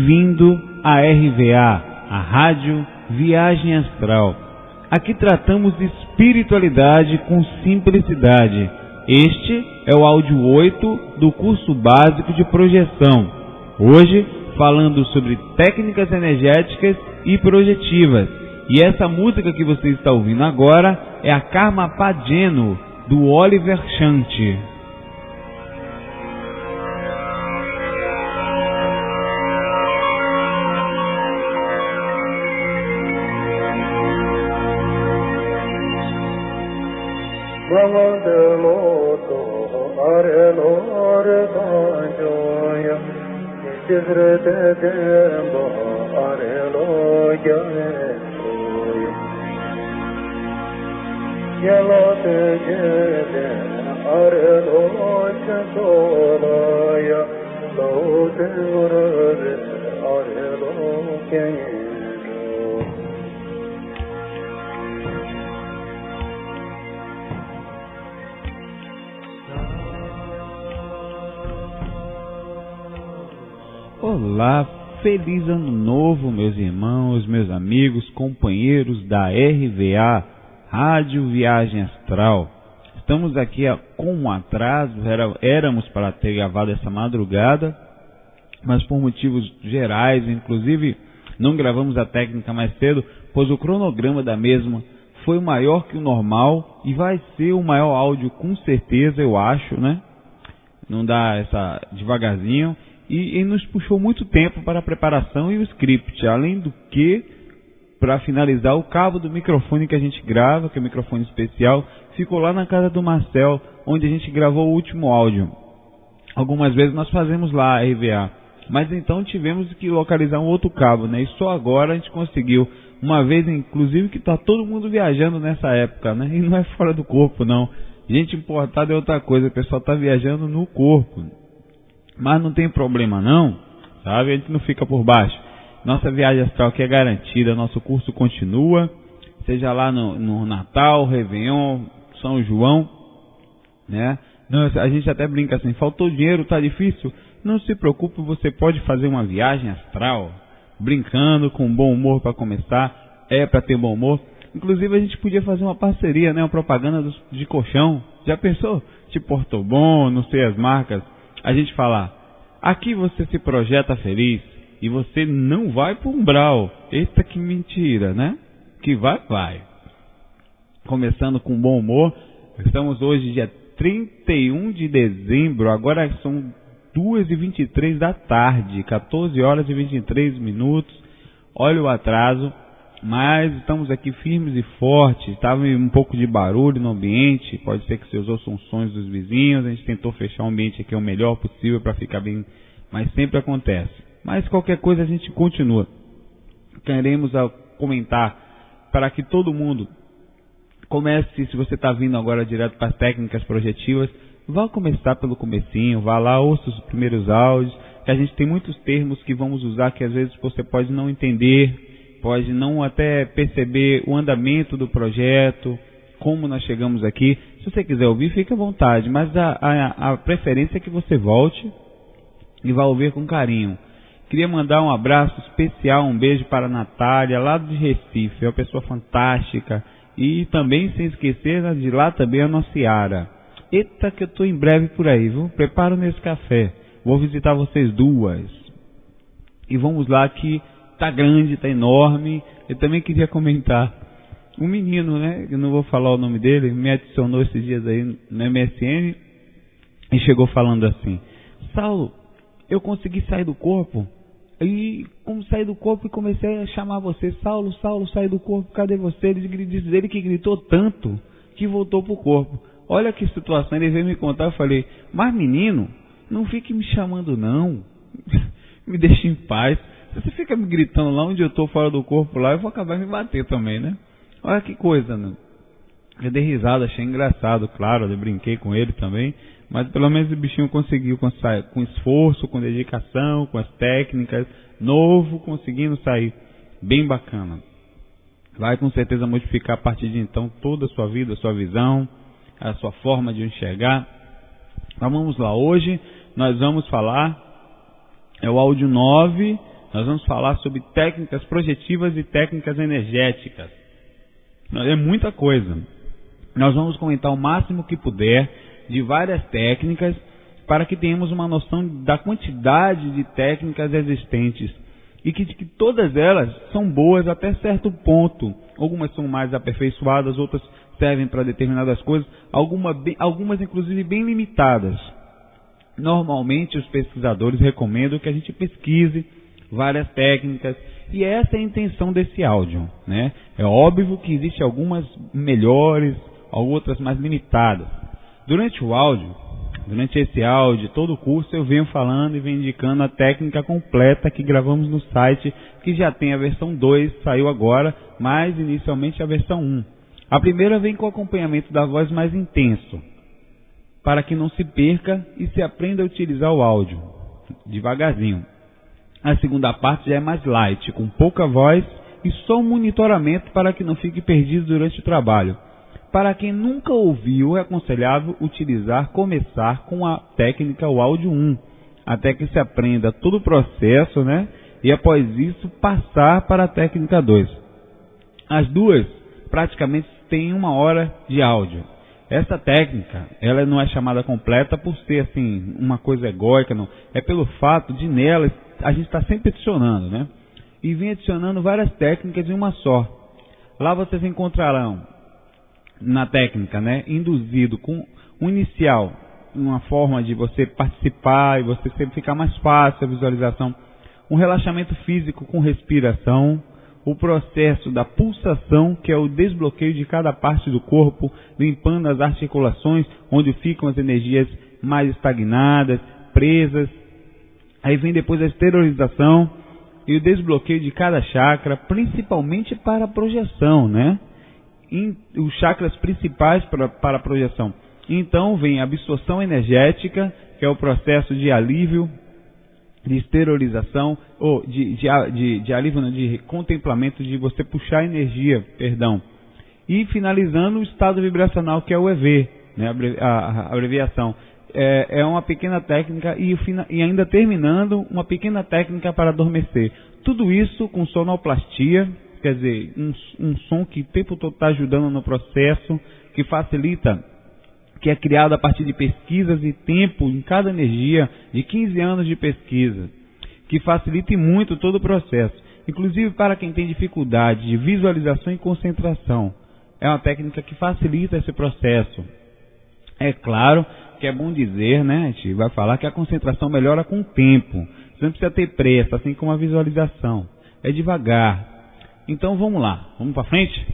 Bem-vindo à RVA, a Rádio Viagem Astral. Aqui tratamos de espiritualidade com simplicidade. Este é o áudio 8 do curso básico de projeção. Hoje, falando sobre técnicas energéticas e projetivas. E essa música que você está ouvindo agora é a Karma Pageno, do Oliver Chant. Olá, feliz ano novo, meus irmãos, meus amigos, companheiros da RVA, Rádio Viagem Astral. Estamos aqui com um atraso, éramos para ter gravado essa madrugada, mas por motivos gerais, inclusive não gravamos a técnica mais cedo, pois o cronograma da mesma foi maior que o normal e vai ser o maior áudio com certeza, eu acho, né? Não dá essa devagarzinho. E nos puxou muito tempo para a preparação e o script, além do que, para finalizar, o cabo do microfone que a gente grava, que é o microfone especial, ficou lá na casa do Marcel, onde a gente gravou o último áudio. Algumas vezes nós fazemos lá a RVA, mas então tivemos que localizar um outro cabo, né? E só agora a gente conseguiu, uma vez inclusive que está todo mundo viajando nessa época, né? E não é fora do corpo, não. Gente importada é outra coisa, o pessoal está viajando no corpo. Mas não tem problema não, sabe? A gente não fica por baixo. Nossa viagem astral aqui é garantida, nosso curso continua, seja lá no Natal, Réveillon, São João, né? A gente até brinca assim, faltou dinheiro, tá difícil? Não se preocupe, você pode fazer uma viagem astral, brincando, com bom humor para começar, para ter bom humor. Inclusive a gente podia fazer uma parceria, né? Uma propaganda de colchão, já pensou? Tipo Ortobon, não sei as marcas. A gente falar, aqui você se projeta feliz e você não vai para o umbral. Eita, que mentira, né? Que vai. Começando com bom humor, estamos hoje dia 31 de dezembro, agora são 2h23 da tarde, 14 horas e 23 minutos. Olha o atraso, mas estamos aqui firmes e fortes. Estava um pouco de barulho no ambiente, pode ser que vocês ouçam sons dos vizinhos. A gente tentou fechar o ambiente aqui o melhor possível para ficar bem, mas sempre acontece. Mas qualquer coisa a gente continua. Queremos comentar para que todo mundo comece, se você está vindo agora direto para as técnicas projetivas, vá começar pelo comecinho, vá lá, ouça os primeiros áudios, que a gente tem muitos termos que vamos usar que às vezes você pode não entender, pode não até perceber o andamento do projeto, como nós chegamos aqui. Se você quiser ouvir, fique à vontade, mas a preferência é que você volte e vá ouvir com carinho. Queria mandar um abraço especial, um beijo para a Natália, lá de Recife, é uma pessoa fantástica. E também, sem esquecer, de lá também a nossa Yara. Eita, que eu estou em breve por aí, viu? Preparo nesse café. Vou visitar vocês duas. E vamos lá que tá grande, tá enorme. Eu também queria comentar. Um menino, né? Eu não vou falar o nome dele, me adicionou esses dias aí no MSN e chegou falando assim: Saulo, eu consegui sair do corpo. E como saí do corpo e comecei a chamar você, Saulo, Saulo, sai do corpo, cadê você? Diz ele que gritou tanto que voltou pro corpo. Olha que situação, ele veio me contar, eu falei, mas menino, não fique me chamando não, me deixe em paz. Se você fica me gritando lá onde eu estou fora do corpo lá, eu vou acabar me bater também, né? Olha que coisa, né? Eu dei risada, achei engraçado, claro, eu brinquei com ele também, mas pelo menos o bichinho conseguiu, com esforço, com dedicação, com as técnicas, novo, conseguindo sair. Bem bacana. Vai com certeza modificar a partir de então toda a sua vida, a sua visão, a sua forma de enxergar. Então vamos lá, hoje nós vamos falar, é o áudio 9, nós vamos falar sobre técnicas projetivas e técnicas energéticas. É muita coisa. Nós vamos comentar o máximo que puder de várias técnicas para que tenhamos uma noção da quantidade de técnicas existentes e que todas elas são boas até certo ponto. Algumas são mais aperfeiçoadas, outras servem para determinadas coisas, algumas inclusive bem limitadas. Normalmente os pesquisadores recomendam que a gente pesquise várias técnicas, e essa é a intenção desse áudio, né? É óbvio que existem algumas melhores, outras mais limitadas. Durante esse áudio, todo o curso, eu venho falando e venho indicando a técnica completa que gravamos no site, que já tem a versão 2, saiu agora, mas inicialmente a versão 1. A primeira vem com acompanhamento da voz mais intenso, para que não se perca e se aprenda a utilizar o áudio, devagarzinho. A segunda parte já é mais light, com pouca voz e só um monitoramento para que não fique perdido durante o trabalho. Para quem nunca ouviu, é aconselhável começar com a técnica o áudio 1, até que se aprenda todo o processo, né? E após isso passar para a técnica 2. As duas praticamente têm 1 hora de áudio. Essa técnica, ela não é chamada completa por ser assim, uma coisa egóica, não. É pelo fato de nela a gente está sempre adicionando, né? E vem adicionando várias técnicas em uma só. Lá vocês encontrarão na técnica, né, induzido com um inicial, uma forma de você participar e você sempre ficar mais fácil a visualização, um relaxamento físico com respiração, o processo da pulsação, que é o desbloqueio de cada parte do corpo, limpando as articulações onde ficam as energias mais estagnadas, presas. Aí vem depois a esterilização e o desbloqueio de cada chakra, principalmente para a projeção, né? Os chakras principais para a projeção. Então vem a absorção energética, que é o processo de alívio, de esterilização, ou de alívio, não, de contemplamento, de você puxar energia, perdão. E finalizando o estado vibracional, que é o EV, né, a abreviação. É uma pequena técnica e ainda terminando uma pequena técnica para adormecer. Tudo isso com sonoplastia, quer dizer, um som que o tempo todo está ajudando no processo, que facilita, que é criado a partir de pesquisas e tempo em cada energia, de 15 anos de pesquisa, que facilita muito todo o processo, inclusive para quem tem dificuldade de visualização e concentração. É uma técnica que facilita esse processo. É claro que é bom dizer, né, a gente vai falar que a concentração melhora com o tempo. Você não precisa ter pressa, assim como a visualização. É devagar. Então vamos lá, vamos para frente?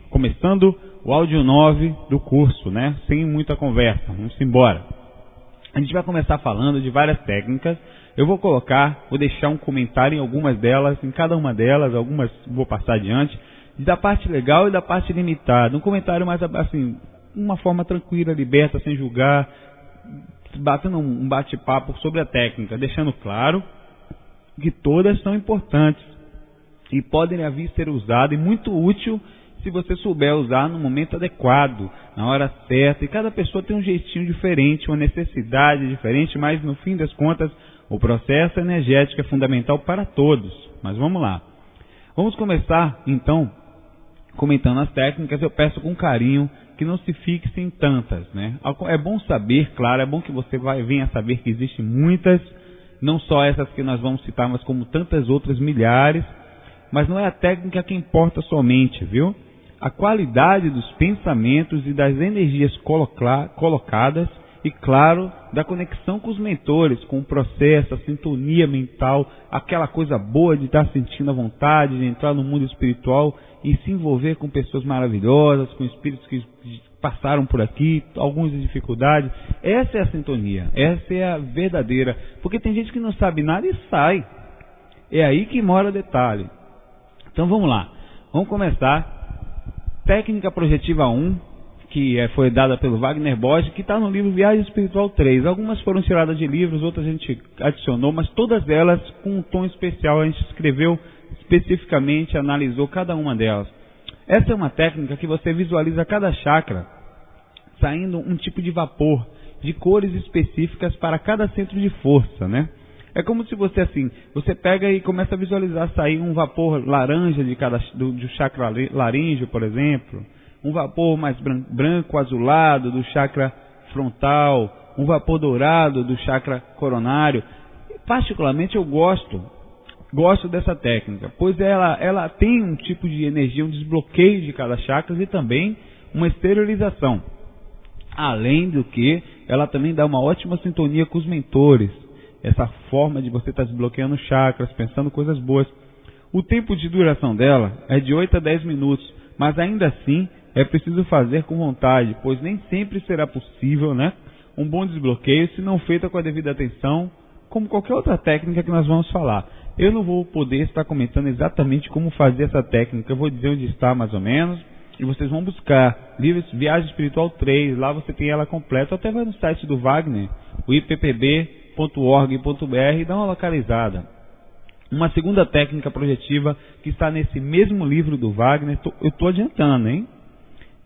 Começando o áudio 9 do curso, né? Sem muita conversa, vamos embora. A gente vai começar falando de várias técnicas. Eu vou deixar um comentário em algumas delas, em cada uma delas, algumas vou passar adiante, da parte legal e da parte limitada. Um comentário mais assim, uma forma tranquila, liberta, sem julgar, batendo um bate-papo sobre a técnica, deixando claro que todas são importantes e podem vir ser usadas e muito útil se você souber usar no momento adequado, na hora certa. E cada pessoa tem um jeitinho diferente, uma necessidade diferente, mas no fim das contas o processo energético é fundamental para todos. Mas vamos lá. Vamos começar então comentando as técnicas. Eu peço com carinho que não se fixe em tantas, né? É bom saber, claro, é bom que você venha saber que existem muitas, não só essas que nós vamos citar, mas como tantas outras milhares, mas não é a técnica que importa somente, viu? A qualidade dos pensamentos e das energias colocadas e, claro, da conexão com os mentores, com o processo, a sintonia mental, aquela coisa boa de estar sentindo a vontade de entrar no mundo espiritual e se envolver com pessoas maravilhosas, com espíritos que passaram por aqui, alguns de dificuldade. Essa é a sintonia, essa é a verdadeira, porque tem gente que não sabe nada e sai. É aí que mora o detalhe. Então vamos lá, vamos começar. Técnica Projetiva 1, que foi dada pelo Wagner Borges, que está no livro Viagem Espiritual 3. Algumas foram tiradas de livros, outras a gente adicionou, mas todas elas com um tom especial. A gente escreveu especificamente, analisou cada uma delas. Essa é uma técnica que você visualiza cada chakra saindo um tipo de vapor, de cores específicas para cada centro de força, né? É como se você assim, você pega e começa a visualizar sair um vapor laranja do chakra laríngeo, por exemplo, um vapor mais branco, azulado do chakra frontal, um vapor dourado do chakra coronário. Particularmente eu gosto dessa técnica, pois ela tem um tipo de energia, um desbloqueio de cada chakra e também uma esterilização. Além do que, ela também dá uma ótima sintonia com os mentores. Essa forma de você estar desbloqueando chakras, pensando coisas boas. O tempo de duração dela é de 8 a 10 minutos, mas ainda assim é preciso fazer com vontade, pois nem sempre será possível, né, um bom desbloqueio se não feita com a devida atenção, como qualquer outra técnica que nós vamos falar. Eu não vou poder estar comentando exatamente como fazer essa técnica, eu vou dizer onde está mais ou menos, e vocês vão buscar livros Viagem Espiritual 3, lá você tem ela completa, até vai no site do Wagner, o ippb.org.br, e dá uma localizada. Uma segunda técnica projetiva que está nesse mesmo livro do Wagner, eu estou adiantando, hein?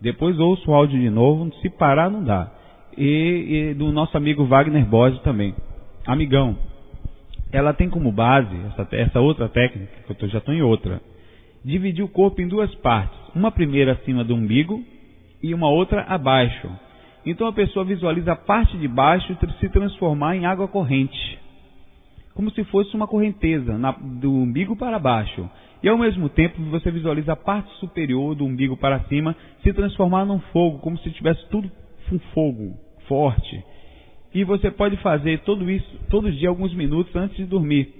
Depois ouço o áudio de novo, se parar não dá. E do nosso amigo Wagner Borges também, amigão. Ela tem como base, essa outra técnica, que eu já estou em outra, dividir o corpo em duas partes, uma primeira acima do umbigo e uma outra abaixo. Então a pessoa visualiza a parte de baixo se transformar em água corrente, como se fosse uma correnteza do umbigo para baixo. E ao mesmo tempo você visualiza a parte superior do umbigo para cima se transformar num fogo, como se tivesse tudo um fogo forte. E você pode fazer tudo isso todo dia, alguns minutos antes de dormir.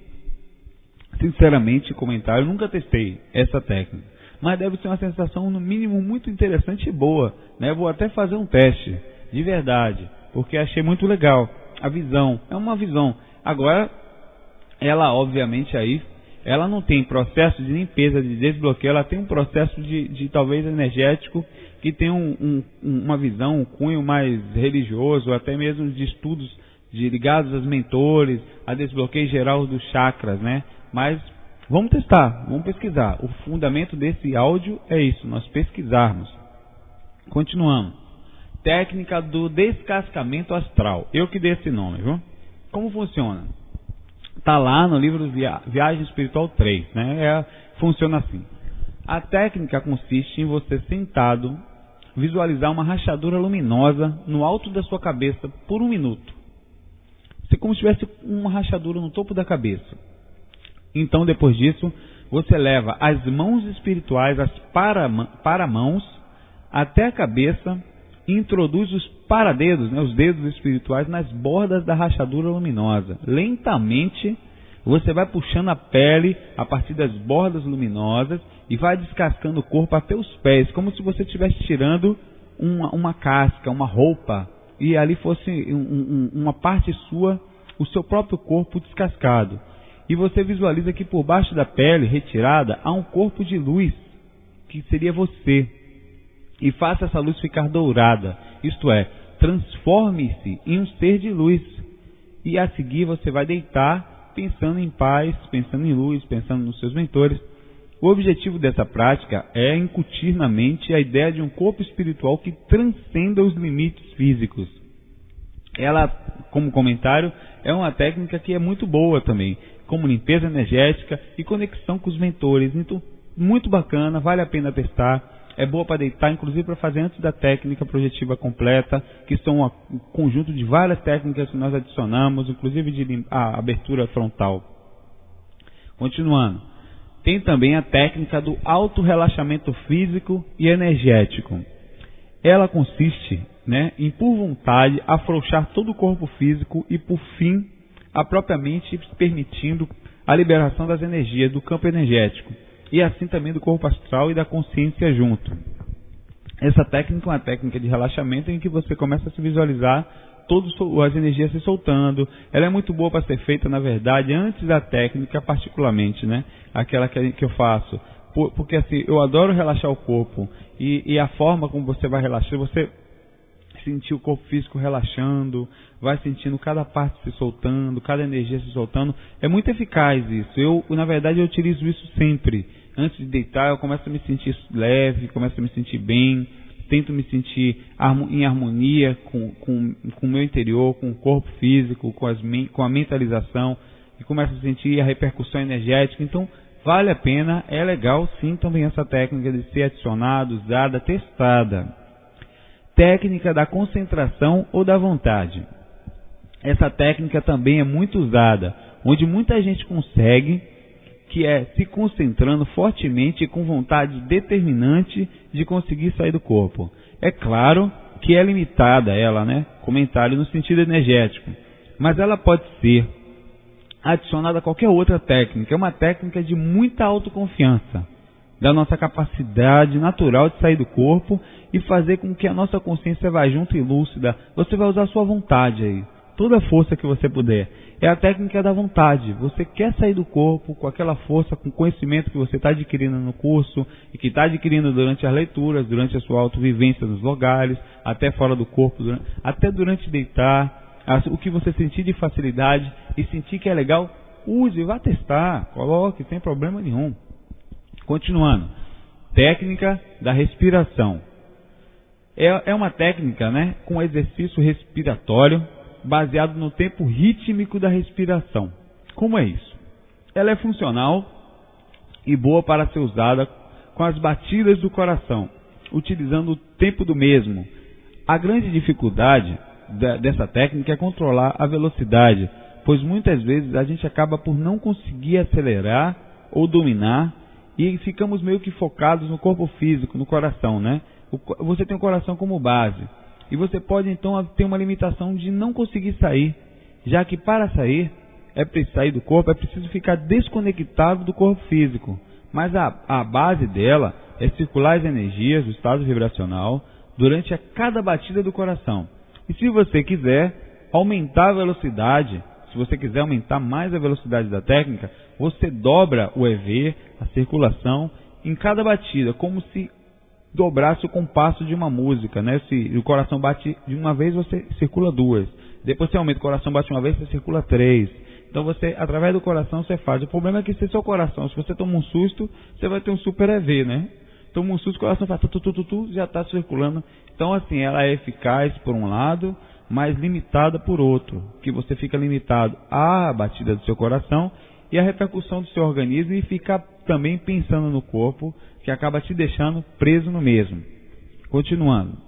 Sinceramente, comentário, eu nunca testei essa técnica, mas deve ser uma sensação no mínimo muito interessante e boa, né? Eu vou até fazer um teste, de verdade, porque achei muito legal. A visão, é uma visão. Agora, ela obviamente aí, ela não tem processo de limpeza, de desbloqueio, ela tem um processo de talvez energético, que tem uma visão, um cunho mais religioso, até mesmo de estudos ligados aos mentores, a desbloqueio geral dos chakras, né? Mas vamos testar, vamos pesquisar. O fundamento desse áudio é isso, nós pesquisarmos. Continuamos. Técnica do descascamento astral. Eu que dei esse nome, viu? Como funciona? Está lá no livro Viagem Espiritual 3, né? Funciona assim. A técnica consiste em você sentado visualizar uma rachadura luminosa no alto da sua cabeça por 1 minuto. É como se tivesse uma rachadura no topo da cabeça. Então, depois disso, você leva as mãos espirituais, as paramãos, até a cabeça e introduz os paradedos, né, os dedos espirituais, nas bordas da rachadura luminosa. Lentamente, você vai puxando a pele a partir das bordas luminosas e vai descascando o corpo até os pés, como se você estivesse tirando uma casca, uma roupa, e ali fosse uma parte sua, o seu próprio corpo descascado. E você visualiza que por baixo da pele retirada há um corpo de luz, que seria você. E faça essa luz ficar dourada, isto é, transforme-se em um ser de luz. E a seguir você vai deitar pensando em paz, pensando em luz, pensando nos seus mentores. O objetivo dessa prática é incutir na mente a ideia de um corpo espiritual que transcenda os limites físicos. Ela, como comentário, é uma técnica que é muito boa também, como limpeza energética e conexão com os mentores. Então, muito bacana, vale a pena testar. É boa para deitar, inclusive para fazer antes da técnica projetiva completa, que são um conjunto de várias técnicas que nós adicionamos, inclusive de a abertura frontal. Continuando. Tem também a técnica do auto-relaxamento físico e energético. Ela consiste, né, em, por vontade, afrouxar todo o corpo físico e, por fim, a própria mente, permitindo a liberação das energias do campo energético e assim também do corpo astral e da consciência junto. Essa técnica é uma técnica de relaxamento em que você começa a se visualizar todas as energias se soltando. Ela é muito boa para ser feita, na verdade, antes da técnica particularmente, né? Aquela que eu faço. Porque assim, eu adoro relaxar o corpo e a forma como você vai relaxar, você sentir o corpo físico relaxando, vai sentindo cada parte se soltando, cada energia se soltando. É muito eficaz isso. Na verdade, eu utilizo isso sempre. Antes de deitar, eu começo a me sentir leve, começo a me sentir bem, tento me sentir em harmonia com o meu interior, com o corpo físico, com a mentalização. e começa a sentir a repercussão energética. Então, vale a pena, é legal sim também essa técnica de ser adicionada, usada, testada. Técnica da concentração ou da vontade. Essa técnica também é muito usada, onde muita gente consegue, que é se concentrando fortemente e com vontade determinante de conseguir sair do corpo. É claro que é limitada ela, comentário no sentido energético, mas ela pode ser adicionada a qualquer outra técnica. É uma técnica de muita autoconfiança, da nossa capacidade natural de sair do corpo e fazer com que a nossa consciência vá junto e lúcida. Você vai usar a sua vontade aí, toda a força que você puder. É a técnica da vontade. Você quer sair do corpo com aquela força, com o conhecimento que você está adquirindo no curso e que está adquirindo durante as leituras, durante a sua autovivência nos lugares, até fora do corpo, até durante deitar. O que você sentir de facilidade e sentir que é legal, use, vá testar, coloque, sem problema nenhum. Continuando, técnica da respiração. É uma técnica, com exercício respiratório, baseado no tempo rítmico da respiração. Como é isso? Ela é funcional e boa para ser usada com as batidas do coração, utilizando o tempo do mesmo. A grande dificuldade dessa técnica é controlar a velocidade, pois muitas vezes a gente acaba por não conseguir acelerar ou dominar e ficamos meio que focados no corpo físico, no coração, Você tem o coração como base e você pode então ter uma limitação de não conseguir sair, já que para sair sair do corpo é preciso ficar desconectado do corpo físico, mas a base dela é circular as energias do estado vibracional durante cada batida do coração. E se você quiser aumentar a velocidade, se você quiser aumentar mais a velocidade da técnica, você dobra o EV, a circulação, em cada batida, como se dobrasse o compasso de uma música, Se o coração bate de uma vez, você circula duas. Depois você aumenta, o coração bate uma vez, você circula três. Então você, através do coração, você faz. O problema é que se seu coração, se você toma um susto, você vai ter um super EV, Toma um susto, o coração faz já está circulando. Então assim, ela é eficaz por um lado, mas limitada por outro, que você fica limitado à batida do seu coração e à repercussão do seu organismo e fica também pensando no corpo, que acaba te deixando preso no mesmo. Continuando.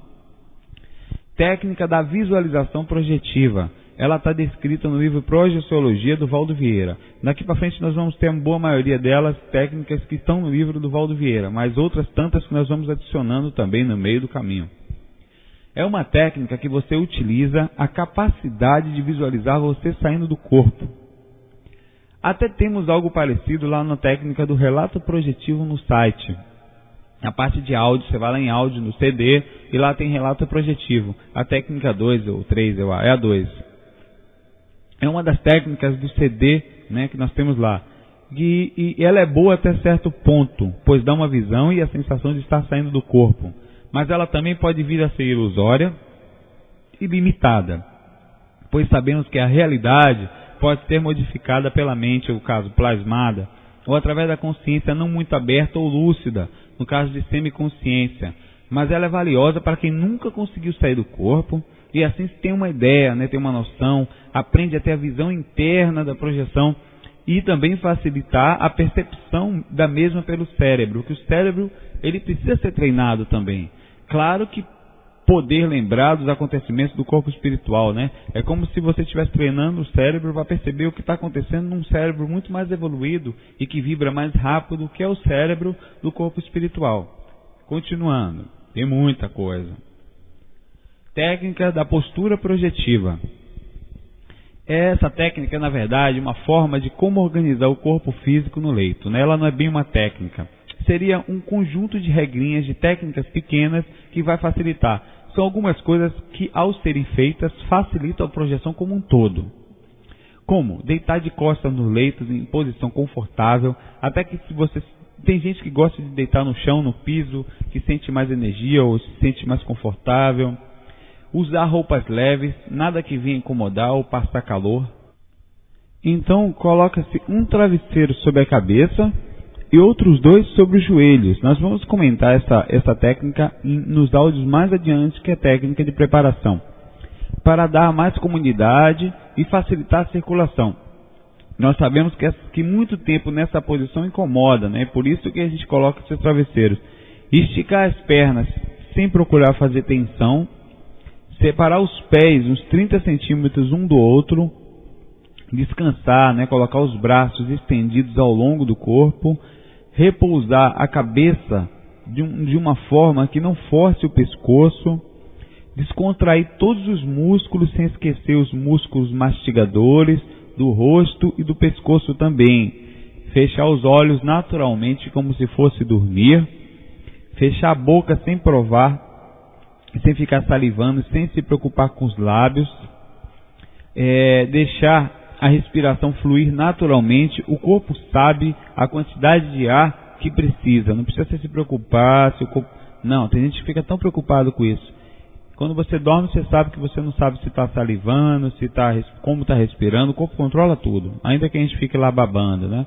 Técnica da visualização projetiva. Ela está descrita no livro Projeciologia do Valdo Vieira. Daqui para frente nós vamos ter a boa maioria delas, técnicas que estão no livro do Valdo Vieira, mas outras tantas que nós vamos adicionando também no meio do caminho. É uma técnica que você utiliza a capacidade de visualizar você saindo do corpo. Até temos algo parecido lá na técnica do relato projetivo no site. A parte de áudio, você vai lá em áudio no CD e lá tem relato projetivo. A técnica 2 ou 3, é a 2. É uma das técnicas do CD, que nós temos lá. E ela é boa até certo ponto, pois dá uma visão e a sensação de estar saindo do corpo. Mas ela também pode vir a ser ilusória e limitada, pois sabemos que a realidade pode ser modificada pela mente, no caso plasmada, ou através da consciência não muito aberta ou lúcida, no caso de semiconsciência. Mas ela é valiosa para quem nunca conseguiu sair do corpo e assim tem uma ideia, tem uma noção, aprende a ter a visão interna da projeção e também facilitar a percepção da mesma pelo cérebro, que o cérebro ele precisa ser treinado também. Claro que poder lembrar dos acontecimentos do corpo espiritual, É como se você estivesse treinando o cérebro para perceber o que está acontecendo num cérebro muito mais evoluído e que vibra mais rápido, que é o cérebro do corpo espiritual. Continuando, tem muita coisa. Técnica da postura projetiva. Essa técnica é, na verdade, uma forma de como organizar o corpo físico no leito, Ela não é bem uma técnica. Seria um conjunto de regrinhas, de técnicas pequenas que vai facilitar. São algumas coisas que, ao serem feitas, facilitam a projeção como um todo. Como deitar de costas no leito em posição confortável, até que se você... Tem gente que gosta de deitar no chão, no piso, que sente mais energia ou se sente mais confortável. Usar roupas leves, nada que venha incomodar ou passar calor. Então, coloca-se um travesseiro sobre a cabeça e outros dois sobre os joelhos. Nós vamos comentar essa técnica nos áudios mais adiante, que é a técnica de preparação, para dar mais comunidade e facilitar a circulação. nós sabemos que muito tempo nessa posição incomoda, né? Por isso que a gente coloca esses travesseiros. Esticar as pernas sem procurar fazer tensão, separar os pés uns 30 centímetros um do outro, descansar, né? Colocar os braços estendidos ao longo do corpo, repousar a cabeça de uma forma que não force o pescoço, descontrair todos os músculos sem esquecer os músculos mastigadores do rosto e do pescoço também. Fechar os olhos naturalmente como se fosse dormir. Fechar a boca sem provar, sem ficar salivando, sem se preocupar com os lábios. Deixar a respiração fluir naturalmente. O corpo sabe a quantidade de ar que precisa. Não precisa se preocupar se o corpo... Não, tem gente que fica tão preocupado com isso. Quando você dorme, você sabe que você não sabe se está salivando, como está respirando. O corpo controla tudo, ainda que a gente fique lá babando, né?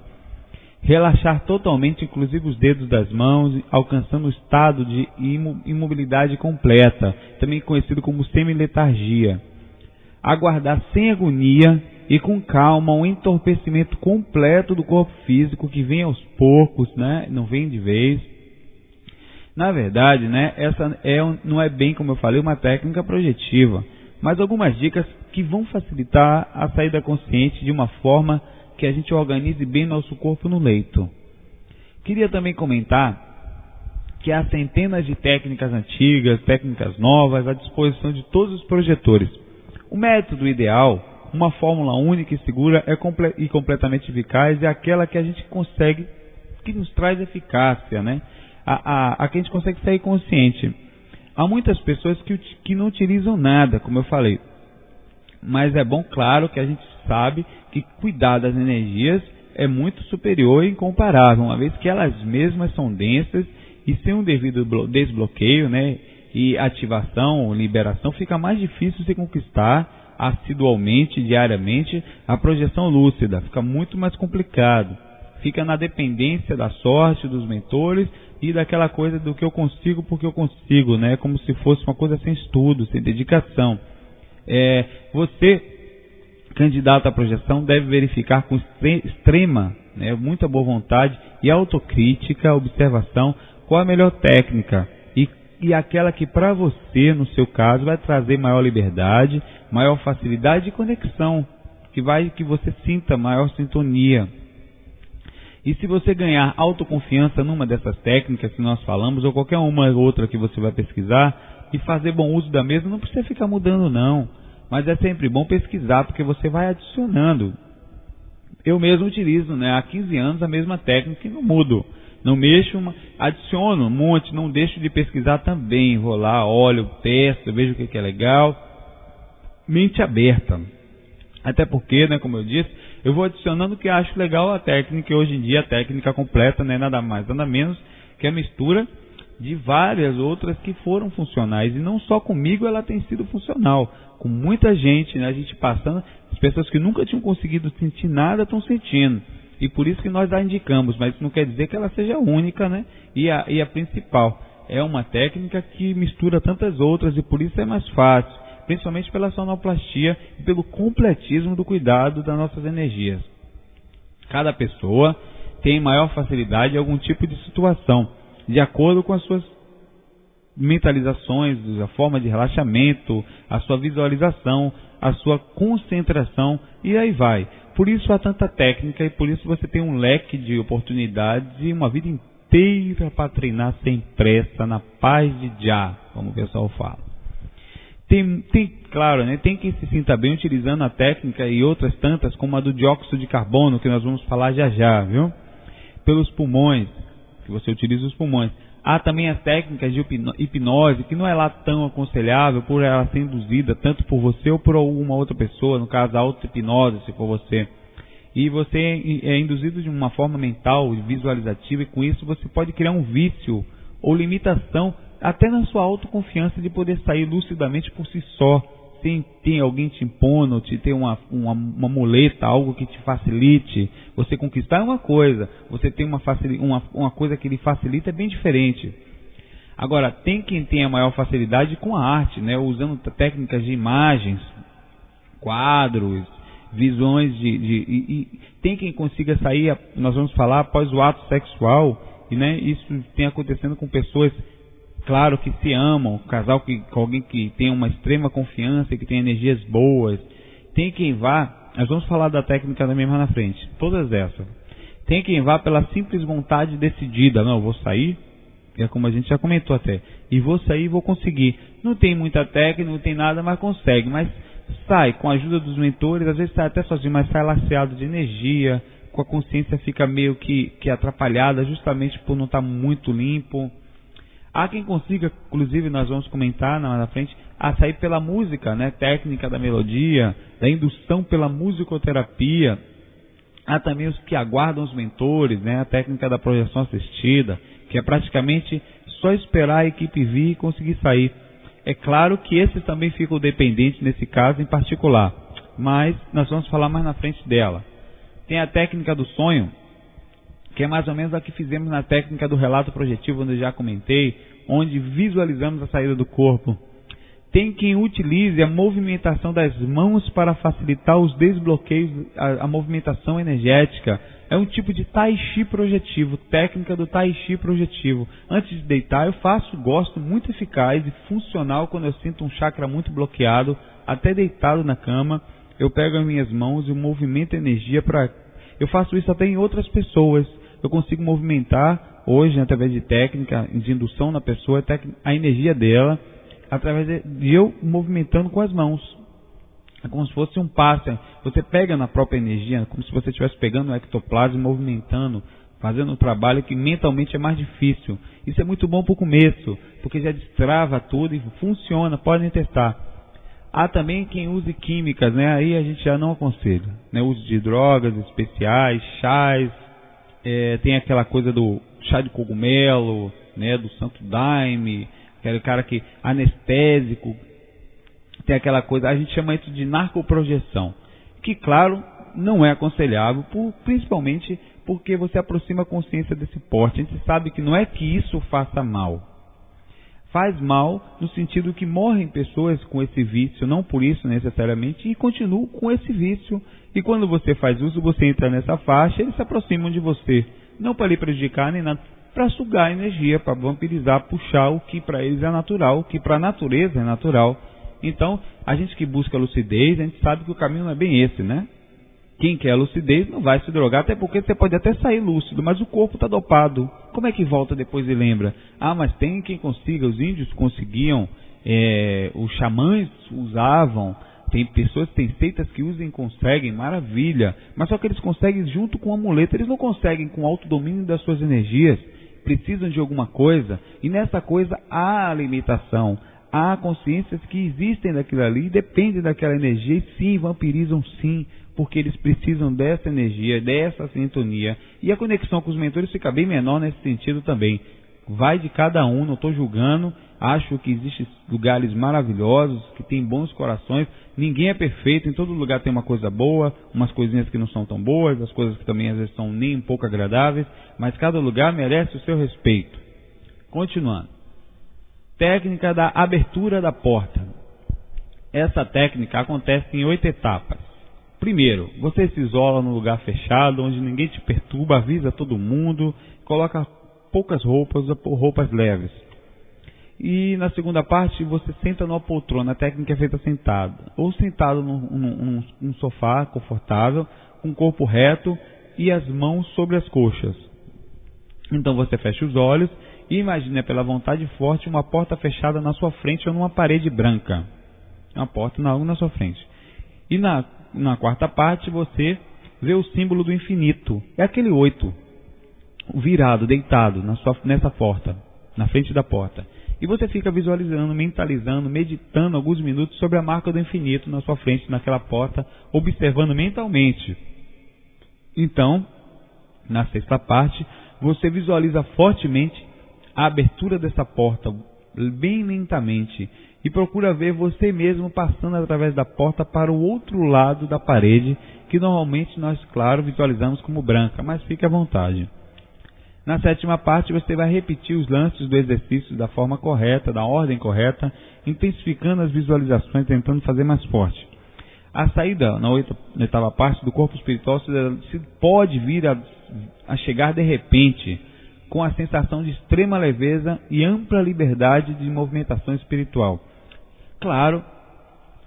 Relaxar totalmente, inclusive os dedos das mãos, alcançando o estado de imobilidade completa, também conhecido como semiletargia. Aguardar sem agonia e com calma um entorpecimento completo do corpo físico, que vem aos poucos, né? Não vem de vez. Na verdade, né, essa não é bem, como eu falei, uma técnica projetiva, mas algumas dicas que vão facilitar a saída consciente de uma forma que a gente organize bem nosso corpo no leito. Queria também comentar que há centenas de técnicas antigas, técnicas novas à disposição de todos os projetores. O método ideal, uma fórmula única e segura e completamente eficaz, é aquela que a gente consegue, que nos traz eficácia, né? A que a gente consegue sair consciente. Há muitas pessoas que não utilizam nada, como eu falei. Mas é bom, claro, que a gente sabe que cuidar das energias é muito superior e incomparável, uma vez que elas mesmas são densas e sem um devido desbloqueio, né, e ativação ou liberação, fica mais difícil se conquistar assidualmente, diariamente, a projeção lúcida. Fica muito mais complicado. Fica na dependência da sorte, dos mentores e daquela coisa do que eu consigo porque eu consigo, né? Como se fosse uma coisa sem estudo, sem dedicação. Você, candidato à projeção, deve verificar com extrema, né, muita boa vontade e autocrítica, observação, qual a melhor técnica e aquela que para você, no seu caso, vai trazer maior liberdade, maior facilidade e conexão, que você sinta maior sintonia. E se você ganhar autoconfiança numa dessas técnicas que nós falamos, ou qualquer uma outra que você vai pesquisar, e fazer bom uso da mesma, não precisa ficar mudando não. Mas é sempre bom pesquisar, porque você vai adicionando. Eu mesmo utilizo, né, há 15 anos a mesma técnica e não mudo. Não mexo, adiciono um monte, não deixo de pesquisar também. Vou lá, olho, testo, vejo o que é legal. Mente aberta. Até porque, né, como eu disse, eu vou adicionando o que acho legal a técnica, e hoje em dia a técnica completa não é nada mais, nada menos que a mistura de várias outras que foram funcionais. E não só comigo ela tem sido funcional, com muita gente, né, a gente passando, as pessoas que nunca tinham conseguido sentir nada estão sentindo. E por isso que nós a indicamos, mas isso não quer dizer que ela seja única, né, e a principal. É uma técnica que mistura tantas outras e por isso é mais fácil. Principalmente pela sonoplastia e pelo completismo do cuidado das nossas energias. Cada pessoa tem maior facilidade em algum tipo de situação, de acordo com as suas mentalizações, a forma de relaxamento, a sua visualização, a sua concentração, e aí vai. Por isso há tanta técnica e por isso você tem um leque de oportunidades e uma vida inteira para treinar sem pressa, na paz de Já, como o pessoal fala. Claro, né, tem quem se sinta bem utilizando a técnica e outras tantas, como a do dióxido de carbono, que nós vamos falar já, viu? Pelos pulmões, que você utiliza os pulmões. Há também as técnicas de hipnose, que não é lá tão aconselhável por ela ser induzida tanto por você ou por alguma outra pessoa, no caso a auto-hipnose, se for você. E você é induzido de uma forma mental, visualizativa, e com isso você pode criar um vício ou limitação até na sua autoconfiança de poder sair lucidamente por si só, sem ter alguém te impondo, te ter uma muleta, algo que te facilite. Você conquistar é uma coisa, você tem uma coisa que lhe facilita é bem diferente. Agora, tem quem tenha maior facilidade com a arte, né, usando técnicas de imagens, quadros, visões e tem quem consiga sair, nós vamos falar, após o ato sexual, e né, isso tem acontecendo com pessoas, claro, que se amam, casal com alguém que tem uma extrema confiança, que tem energias boas. Tem quem vá, nós vamos falar da técnica da mesma na frente, todas essas. Tem quem vá pela simples vontade decidida, não, eu vou sair, é como a gente já comentou até, e vou sair e vou conseguir. Não tem muita técnica, não tem nada, mas consegue, mas sai com a ajuda dos mentores, às vezes sai até sozinho, mas sai laceado de energia, com a consciência fica meio que atrapalhada, justamente por não estar muito limpo. Há quem consiga, inclusive nós vamos comentar na frente, a sair pela música, né, técnica da melodia, da indução pela musicoterapia. Há também os que aguardam os mentores, né, a técnica da projeção assistida, que é praticamente só esperar a equipe vir e conseguir sair. É claro que esses também ficam dependentes nesse caso em particular, mas nós vamos falar mais na frente dela. Tem a técnica do sonho, que é mais ou menos a que fizemos na técnica do relato projetivo, onde eu já comentei, onde visualizamos a saída do corpo. Tem quem utilize a movimentação das mãos para facilitar os desbloqueios, a movimentação energética. É um tipo de Tai Chi projetivo, técnica do Tai Chi projetivo. Antes de deitar eu gosto muito eficaz e funcional quando eu sinto um chakra muito bloqueado, até deitado na cama, eu pego as minhas mãos e movimento a energia para... Eu faço isso até em outras pessoas. Eu consigo movimentar hoje, através de técnica de indução na pessoa, a energia dela, através de eu movimentando com as mãos. É como se fosse um passe. Você pega na própria energia, como se você estivesse pegando o ectoplasma e movimentando, fazendo um trabalho que mentalmente é mais difícil. Isso é muito bom para o começo, porque já destrava tudo e funciona, podem testar. Há também quem use químicas, né? Aí a gente já não aconselha, né? O uso de drogas especiais, chás, tem aquela coisa do chá de cogumelo, né? Do santo daime, aquele cara que anestésico, tem aquela coisa, a gente chama isso de narcoprojeção, que claro, não é aconselhável, principalmente porque você aproxima a consciência desse porte. A gente sabe que não é que isso faça mal. Faz mal no sentido que morrem pessoas com esse vício, não por isso necessariamente, e continuam com esse vício. E quando você faz uso, você entra nessa faixa, eles se aproximam de você. Não para lhe prejudicar nem nada, para sugar energia, para vampirizar, puxar o que para eles é natural, o que para a natureza é natural. Então, a gente que busca lucidez, a gente sabe que o caminho não é bem esse, né? Quem quer lucidez não vai se drogar, até porque você pode até sair lúcido, mas o corpo está dopado. Como é que volta depois e lembra? Ah, mas tem quem consiga, os índios conseguiam, os xamãs usavam, tem pessoas, tem seitas que usam e conseguem, maravilha. Mas só que eles conseguem junto com o amuleto, eles não conseguem com o autodomínio das suas energias, precisam de alguma coisa, e nessa coisa há limitação. Há consciências que existem daquilo ali, dependem daquela energia e sim, vampirizam sim, porque eles precisam dessa energia, dessa sintonia. E a conexão com os mentores fica bem menor nesse sentido também. Vai de cada um, não estou julgando, acho que existem lugares maravilhosos, que tem bons corações, ninguém é perfeito, em todo lugar tem uma coisa boa, umas coisinhas que não são tão boas, as coisas que também às vezes são nem um pouco agradáveis, mas cada lugar merece o seu respeito. Continuando. Técnica da abertura da porta. Essa técnica acontece em 8 etapas. Primeiro, você se isola num lugar fechado, onde ninguém te perturba, avisa todo mundo, coloca poucas roupas leves. E na segunda parte, você senta numa poltrona, a técnica é feita sentado. Ou sentado num sofá confortável, com o corpo reto e as mãos sobre as coxas. Então você fecha os olhos e imagina pela vontade forte uma porta fechada na sua frente ou numa parede branca. Uma porta na sua frente. E na quarta parte você vê o símbolo do infinito. É aquele 8, virado, deitado nessa porta, na frente da porta. E você fica visualizando, mentalizando, meditando alguns minutos sobre a marca do infinito na sua frente, naquela porta, observando mentalmente. Então, na sexta parte, você visualiza fortemente a abertura dessa porta, bem lentamente, e procura ver você mesmo passando através da porta para o outro lado da parede, que normalmente nós, claro, visualizamos como branca, mas fique à vontade. Na sétima parte, você vai repetir os lances do exercício da forma correta, da ordem correta, intensificando as visualizações, tentando fazer mais forte. A saída, na oitava parte do corpo espiritual, se pode vir a chegar de repente, com a sensação de extrema leveza e ampla liberdade de movimentação espiritual. Claro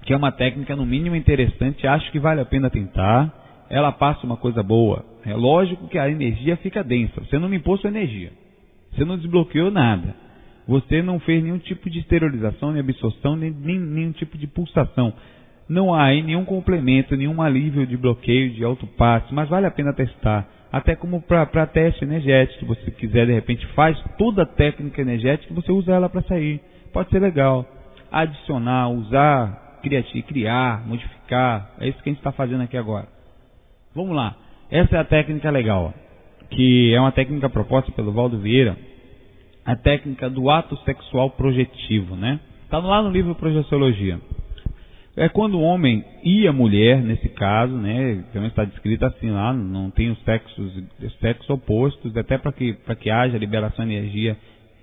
que é uma técnica no mínimo interessante, acho que vale a pena tentar. Ela passa uma coisa boa. É lógico que a energia fica densa, você não limpou sua energia, você não desbloqueou nada, você não fez nenhum tipo de esterilização, nem absorção, nem nenhum tipo de pulsação. Não há aí nenhum complemento, nenhum alívio de bloqueio, de autopasse, mas vale a pena testar. Até como para teste energético, se você quiser, de repente, faz toda a técnica energética e você usa ela para sair. Pode ser legal. Adicionar, usar, criar, modificar. É isso que a gente está fazendo aqui agora. Vamos lá. Essa é a técnica legal, que é uma técnica proposta pelo Valdo Vieira, a técnica do ato sexual projetivo, né? Está lá no livro Projeciologia. É quando o homem e a mulher, nesse caso, né, também está descrito assim lá, não tem os sexos opostos, até para que haja liberação de energia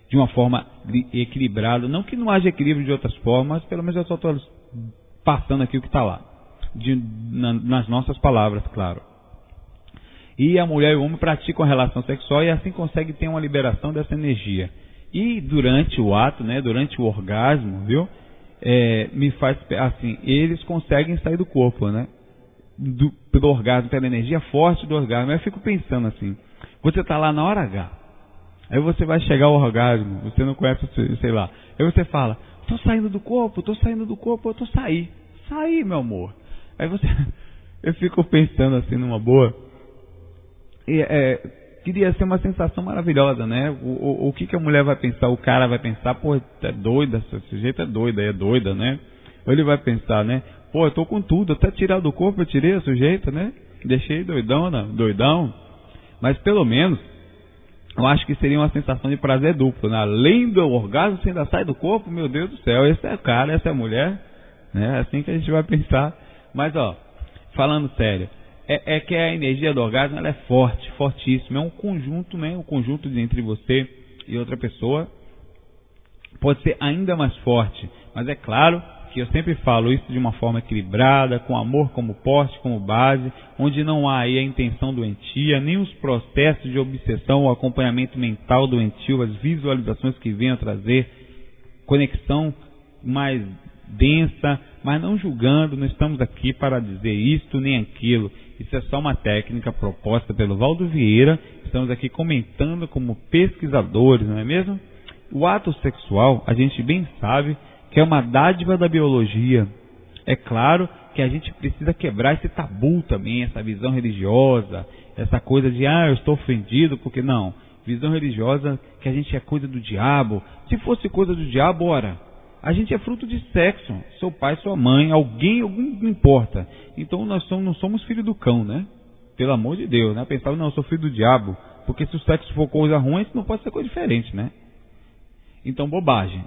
de uma forma equilibrada. Não que não haja equilíbrio de outras formas, pelo menos eu só estou passando aqui o que está lá, nas nossas palavras, claro. E a mulher e o homem praticam a relação sexual e assim conseguem ter uma liberação dessa energia. E durante o ato, né, durante o orgasmo, viu? Me faz assim, eles conseguem sair do corpo, né? Pelo orgasmo, pela energia forte do orgasmo. Eu fico pensando assim, você está lá na hora H, aí você vai chegar ao orgasmo, você não conhece, sei lá, aí você fala, estou saindo do corpo, eu estou saí, meu amor. Aí eu fico pensando assim numa boa, queria ser uma sensação maravilhosa, né? O que a mulher vai pensar? O cara vai pensar, pô, é doida, esse sujeito é doida, né? Ou ele vai pensar, né? Pô, eu tô com tudo, até tirar do corpo eu tirei a sujeita, né? Deixei doidão. Mas pelo menos, eu acho que seria uma sensação de prazer duplo, né? Além do orgasmo, você ainda sai do corpo, meu Deus do céu, esse é o cara, essa é a mulher, né? É assim que a gente vai pensar. Mas, falando sério, é que a energia do orgasmo ela é forte, fortíssima. É um conjunto, né? Um conjunto entre você e outra pessoa. Pode ser ainda mais forte. Mas é claro que eu sempre falo isso de uma forma equilibrada, com amor como poste, como base, onde não há aí a intenção doentia, nem os processos de obsessão, o acompanhamento mental doentio, as visualizações que venham a trazer conexão mais densa, mas não julgando, não estamos aqui para dizer isto nem aquilo. Isso é só uma técnica proposta pelo Valdo Vieira. Estamos aqui comentando como pesquisadores, não é mesmo? O ato sexual, a gente bem sabe que é uma dádiva da biologia. É claro que a gente precisa quebrar esse tabu também, essa visão religiosa, essa coisa de, eu estou ofendido, porque não. Visão religiosa que a gente é coisa do diabo. Se fosse coisa do diabo, ora, a gente é fruto de sexo, seu pai, sua mãe, alguém não importa. Então nós não somos filho do cão, né? Pelo amor de Deus, né? Pensava, não, eu sou filho do diabo, porque se o sexo for coisa ruim, isso não pode ser coisa diferente, né? Então, bobagem.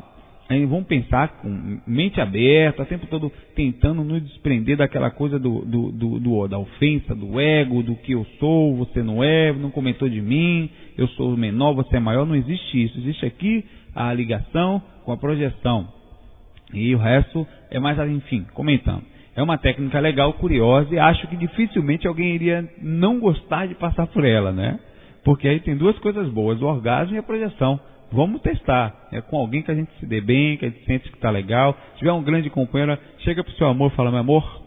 Aí vamos pensar com mente aberta, o tempo todo tentando nos desprender daquela coisa da ofensa, do ego, do que eu sou, você não comentou de mim, eu sou menor, você é maior, não existe isso. Existe aqui a ligação com a projeção. E o resto é mais, enfim, comentando. É uma técnica legal, curiosa, e acho que dificilmente alguém iria não gostar de passar por ela, né? Porque aí tem duas coisas boas, o orgasmo e a projeção. Vamos testar. É com alguém que a gente se dê bem, que a gente sente que está legal. Se tiver um grande companheiro, chega pro seu amor e fala, meu amor,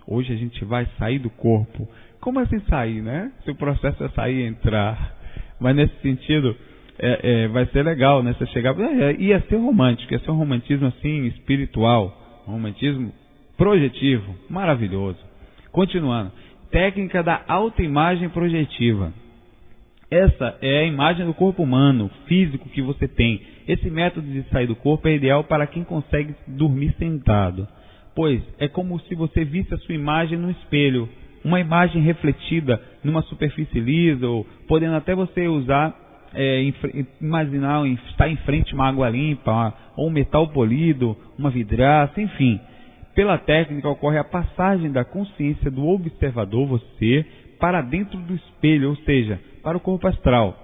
hoje a gente vai sair do corpo. Como assim sair, né? Se o processo é sair e entrar. Mas nesse sentido, vai ser legal, né? Você chegar, ia ser romântico, ia ser um romantismo assim, espiritual, um romantismo projetivo, maravilhoso. Continuando, técnica da autoimagem projetiva. Essa é a imagem do corpo humano, físico que você tem. Esse método de sair do corpo é ideal para quem consegue dormir sentado, pois é como se você visse a sua imagem no espelho, uma imagem refletida numa superfície lisa, ou podendo até você usar, imaginar estar em frente a uma água limpa, ou um metal polido, uma vidraça, enfim. Pela técnica ocorre a passagem da consciência do observador, você, para dentro do espelho, ou seja, para o corpo astral.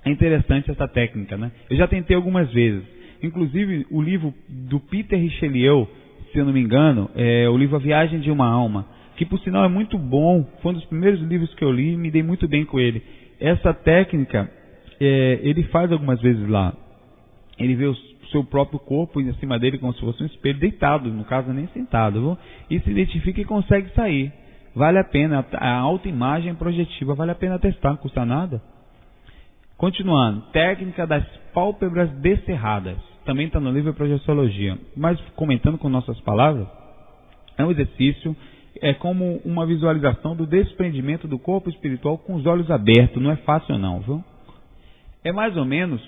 É interessante essa técnica, né? Eu já tentei algumas vezes. Inclusive, o livro do Peter Richelieu, se eu não me engano, é o livro A Viagem de uma Alma, que por sinal é muito bom, foi um dos primeiros livros que eu li e me dei muito bem com ele. Essa técnica, ele faz algumas vezes lá, ele vê o seu próprio corpo em cima dele como se fosse um espelho, deitado, no caso nem sentado, viu? E se identifica e consegue sair. Vale a pena, a autoimagem projetiva, vale a pena testar, não custa nada. Continuando, técnica das pálpebras descerradas, também está no livro Projeciologia, mas comentando com nossas palavras, é um exercício, é como uma visualização do desprendimento do corpo espiritual com os olhos abertos, não é fácil não, viu? É mais ou menos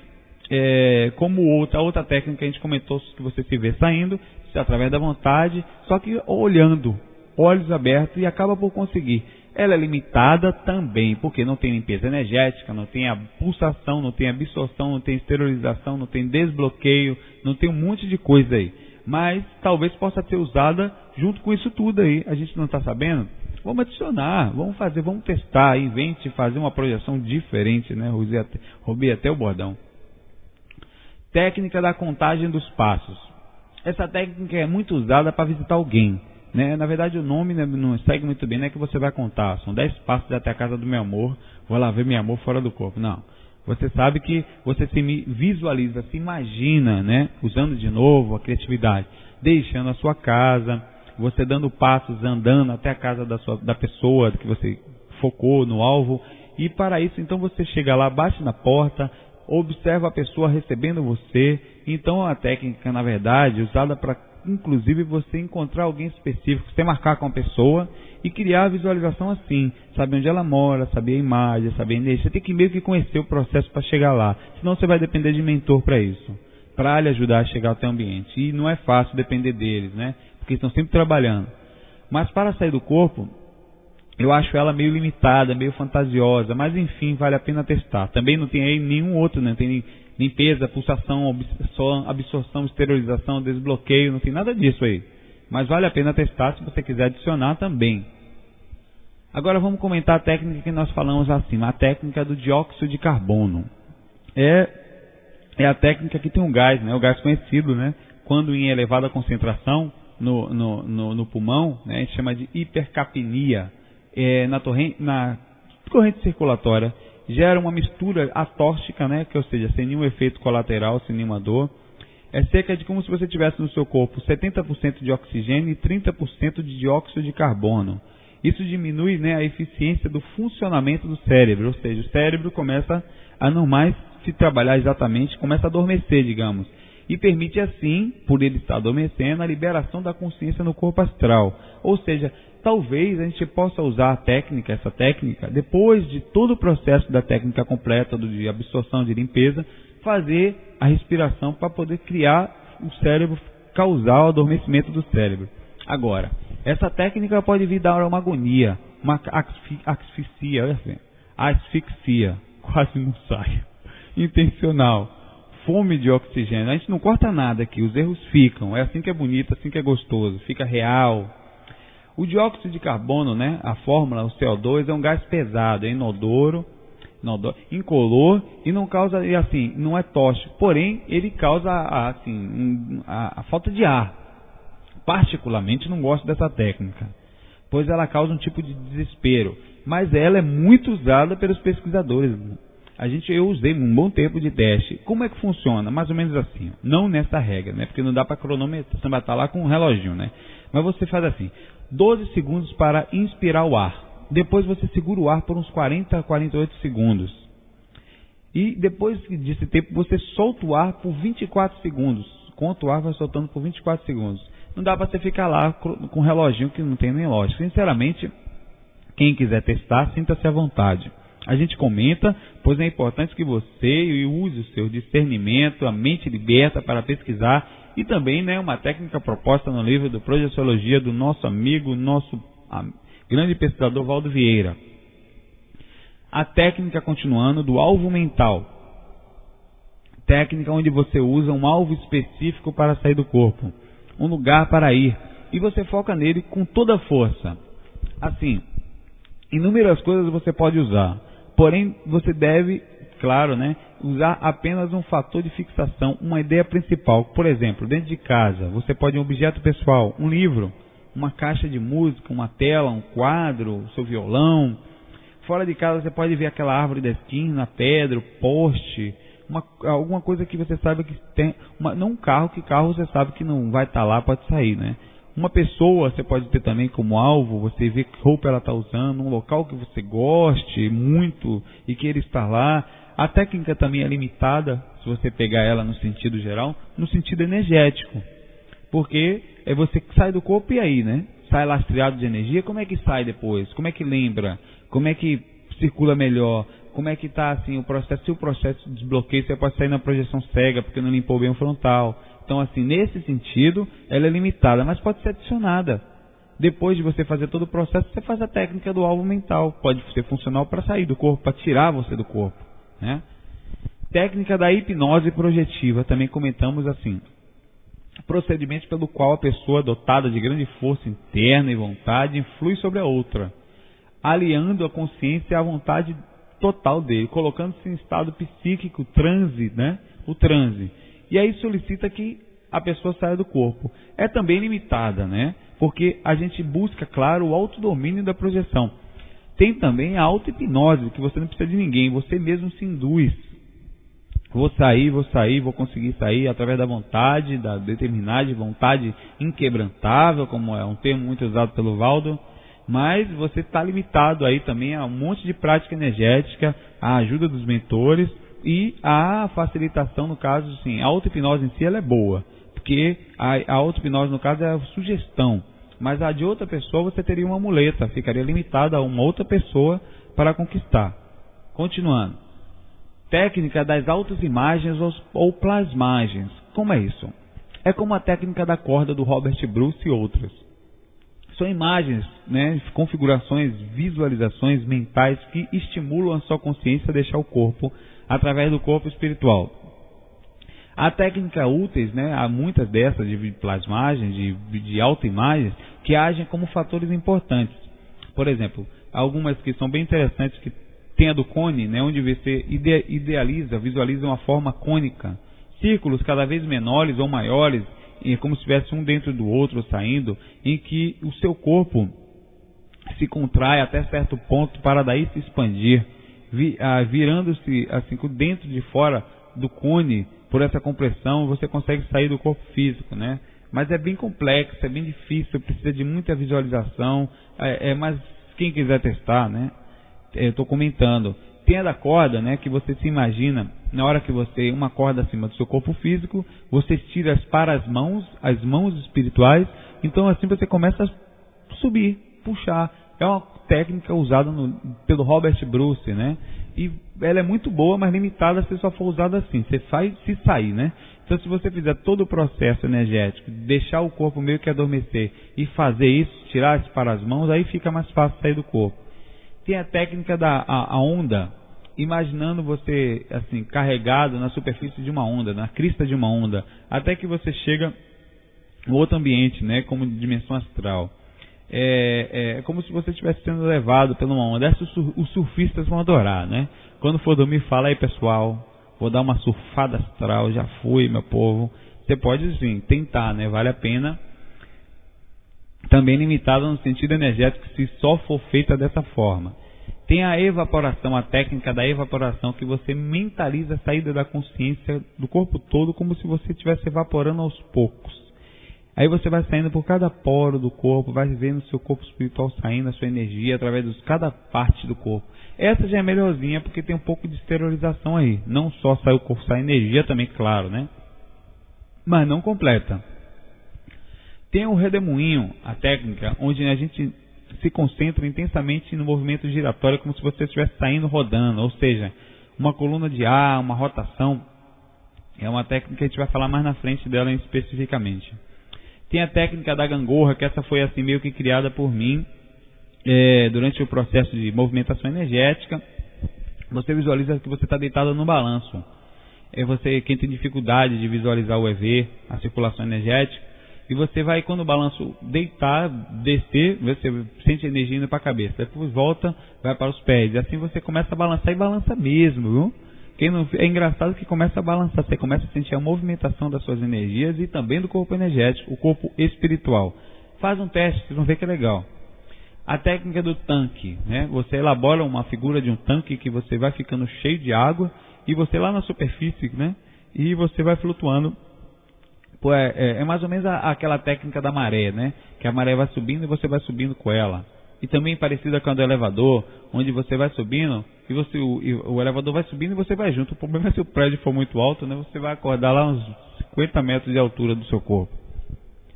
como outra técnica que a gente comentou, que você se vê saindo, através da vontade, só que olhando, olhos abertos, e acaba por conseguir. Ela é limitada também, porque não tem limpeza energética, não tem a pulsação, não tem absorção, não tem esterilização, não tem desbloqueio, não tem um monte de coisa aí. Mas talvez possa ser usada junto com isso tudo aí. A gente não está sabendo? Vamos adicionar, vamos fazer, vamos testar, invente fazer uma projeção diferente, né? Roubei até o bordão. Técnica da contagem dos passos. Essa técnica é muito usada para visitar alguém, né? Na verdade o nome, né, não segue muito bem, não é que você vai contar, são 10 passos até a casa do meu amor, vou lá ver meu amor fora do corpo, não. Você sabe que você se visualiza, se imagina, né? Usando de novo a criatividade, deixando a sua casa, você dando passos, andando até a casa da pessoa que você focou no alvo, e para isso então você chega lá, bate na porta, observa a pessoa recebendo você. Então a técnica, na verdade, usada para inclusive você encontrar alguém específico, você marcar com a pessoa e criar a visualização assim, saber onde ela mora, saber a imagem, saber a energia. Você tem que meio que conhecer o processo para chegar lá, senão você vai depender de mentor para isso, para lhe ajudar a chegar até o ambiente. E não é fácil depender deles, né? Porque estão sempre trabalhando. Mas para sair do corpo, eu acho ela meio limitada, meio fantasiosa, mas enfim, vale a pena testar. Também não tem aí nenhum outro, né? Tem limpeza, pulsação, absorção, esterilização, desbloqueio, não tem nada disso aí. Mas vale a pena testar se você quiser adicionar também. Agora vamos comentar a técnica que nós falamos acima, a técnica do dióxido de carbono. É a técnica que tem um gás, né? O gás conhecido, né? Quando em elevada concentração no pulmão, né? A gente chama de hipercapnia. Na corrente circulatória, gera uma mistura atóxica, né? Que, ou seja, sem nenhum efeito colateral, sem nenhuma dor. É cerca de como se você tivesse no seu corpo 70% de oxigênio e 30% de dióxido de carbono. Isso diminui, né, a eficiência do funcionamento do cérebro, ou seja, o cérebro começa a não mais se trabalhar exatamente, começa a adormecer, digamos. E permite assim, por ele estar adormecendo, a liberação da consciência no corpo astral. Ou seja, talvez a gente possa usar essa técnica, depois de todo o processo da técnica completa, de absorção, de limpeza, fazer a respiração para poder criar o cérebro, causar o adormecimento do cérebro. Agora, essa técnica pode vir dar uma agonia, uma asfixia, quase não sai, intencional. Fome de oxigênio, a gente não corta nada aqui, os erros ficam, é assim que é bonito, assim que é gostoso, fica real. O dióxido de carbono, né, a fórmula, o CO2, é um gás pesado, é inodoro, incolor e não causa, assim, não é tóxico, porém ele causa a falta de ar. Particularmente não gosto dessa técnica, pois ela causa um tipo de desespero, mas ela é muito usada pelos pesquisadores. Eu usei um bom tempo de teste. Como é que funciona? Mais ou menos assim, não nessa regra, né? Porque não dá para cronometrar, você vai estar lá com um reloginho, né? Mas você faz assim, 12 segundos para inspirar o ar. Depois você segura o ar por uns 40 a 48 segundos. E depois desse tempo você solta o ar por 24 segundos. Conta o ar, vai soltando por 24 segundos. Não dá para você ficar lá com um reloginho que não tem nem lógica. Sinceramente, quem quiser testar, sinta-se à vontade. A gente comenta, pois é importante que você use o seu discernimento, a mente liberta para pesquisar, e também, né, uma técnica proposta no livro do Projeciologia do nosso amigo, nosso grande pesquisador Valdo Vieira. A técnica, continuando, do alvo mental. Técnica onde você usa um alvo específico para sair do corpo, um lugar para ir, e você foca nele com toda a força. Assim, inúmeras coisas você pode usar, porém você deve claro, né? Usar apenas um fator de fixação, uma ideia principal. Por exemplo, dentro de casa, você pode um objeto pessoal, um livro, uma caixa de música, uma tela, um quadro, o seu violão. Fora de casa você pode ver aquela árvore da esquina, a pedra, o poste, alguma coisa que você sabe que tem, não um carro, que carro você sabe que não vai estar lá, pode sair, né? Uma pessoa você pode ter também como alvo, você vê que roupa ela está usando, um local que você goste muito e queira estar lá. A técnica também é limitada, se você pegar ela no sentido geral, no sentido energético. Porque você que sai do corpo e aí, né? Sai lastreado de energia, como é que sai depois? Como é que lembra? Como é que circula melhor? Como é que está assim, o processo? Se o processo de desbloqueio, você pode sair na projeção cega porque não limpou bem o frontal. Então, assim, nesse sentido, ela é limitada, mas pode ser adicionada. Depois de você fazer todo o processo, você faz a técnica do alvo mental. Pode ser funcional para sair do corpo, para tirar você do corpo, né? Técnica da hipnose projetiva, também comentamos assim. Procedimento pelo qual a pessoa dotada de grande força interna e vontade influi sobre a outra, aliando a consciência à vontade total dele, colocando-se em estado psíquico, transe, né? O transe. E aí solicita que a pessoa saia do corpo. É também limitada, né? Porque a gente busca, claro, o autodomínio da projeção. Tem também a auto-hipnose, que você não precisa de ninguém, você mesmo se induz. Vou sair, vou conseguir sair através da vontade, da determinada vontade inquebrantável, como é um termo muito usado pelo Valdo. Mas você está limitado aí também a um monte de prática energética, a ajuda dos mentores e a facilitação, no caso, assim, a auto-hipnose em si ela é boa, porque a auto-hipnose, no caso, é a sugestão, mas a de outra pessoa você teria uma muleta, ficaria limitada a uma outra pessoa para conquistar. Continuando. Técnica das autoimagens ou plasmagens. Como é isso? É como a técnica da corda do Robert Bruce e outras. São imagens, né, configurações, visualizações mentais que estimulam a sua consciência a deixar o corpo através do corpo espiritual. Há técnicas úteis, né, há muitas dessas de plasmagens, de autoimagens, que agem como fatores importantes. Por exemplo, algumas que são bem interessantes, que tem a do cone, né, onde você visualiza uma forma cônica, círculos cada vez menores ou maiores, como se estivesse um dentro do outro saindo, em que o seu corpo se contrai até certo ponto para daí se expandir, virando-se assim dentro de fora do cone. Por essa compressão você consegue sair do corpo físico, né? Mas é bem complexo, é bem difícil, precisa de muita visualização, mas quem quiser testar, né? Eu estou comentando. Tem a da corda, né, que você se imagina, na hora que você, uma corda acima do seu corpo físico, você estira para as mãos espirituais, então assim você começa a subir, puxar. É uma técnica usada pelo Robert Bruce, né, e ela é muito boa, mas limitada se só for usada assim, você faz se sair, né. Então se você fizer todo o processo energético, deixar o corpo meio que adormecer e fazer isso, tirar para as mãos, aí fica mais fácil sair do corpo. Tem a técnica da onda, imaginando você assim carregado na superfície de uma onda, na crista de uma onda, até que você chega em outro ambiente, né, como dimensão astral. É como se você estivesse sendo levado por uma onda. Os surfistas vão adorar, né? Quando for dormir, fala aí, pessoal, vou dar uma surfada astral, já fui, meu povo. Você pode sim tentar, né? Vale a pena. Também limitada no sentido energético, se só for feita dessa forma. Tem a evaporação, a técnica da evaporação, que você mentaliza a saída da consciência do corpo todo, como se você estivesse evaporando aos poucos. Aí você vai saindo por cada poro do corpo, vai vendo o seu corpo espiritual saindo, a sua energia, através de cada parte do corpo. Essa já é melhorzinha, porque tem um pouco de esterilização aí. Não só sai o corpo, sai energia também, claro, né? Mas não completa. Tem o redemoinho, a técnica, onde a gente se concentra intensamente no movimento giratório, como se você estivesse saindo rodando, ou seja, uma coluna de ar, uma rotação. É uma técnica que a gente vai falar mais na frente dela especificamente. Tem a técnica da gangorra, que essa foi assim meio que criada por mim durante o processo de movimentação energética. Você visualiza que você está deitado no balanço. Quem tem dificuldade de visualizar o EV, a circulação energética, e você vai, quando o balanço deitar, descer, você sente a energia indo para a cabeça. Depois volta, vai para os pés. E assim você começa a balançar e balança mesmo, viu? É engraçado que começa a balançar, você começa a sentir a movimentação das suas energias e também do corpo energético, o corpo espiritual. Faz um teste, vocês vão ver que é legal. A técnica do tanque, né? Você elabora uma figura de um tanque que você vai ficando cheio de água e você lá na superfície, né? E você vai flutuando. É mais ou menos aquela técnica da maré, né? Que a maré vai subindo e você vai subindo com ela. E também parecida com a do elevador, onde você vai subindo e o elevador vai subindo e você vai junto. O problema é se o prédio for muito alto, né? Você vai acordar lá uns 50 metros de altura do seu corpo.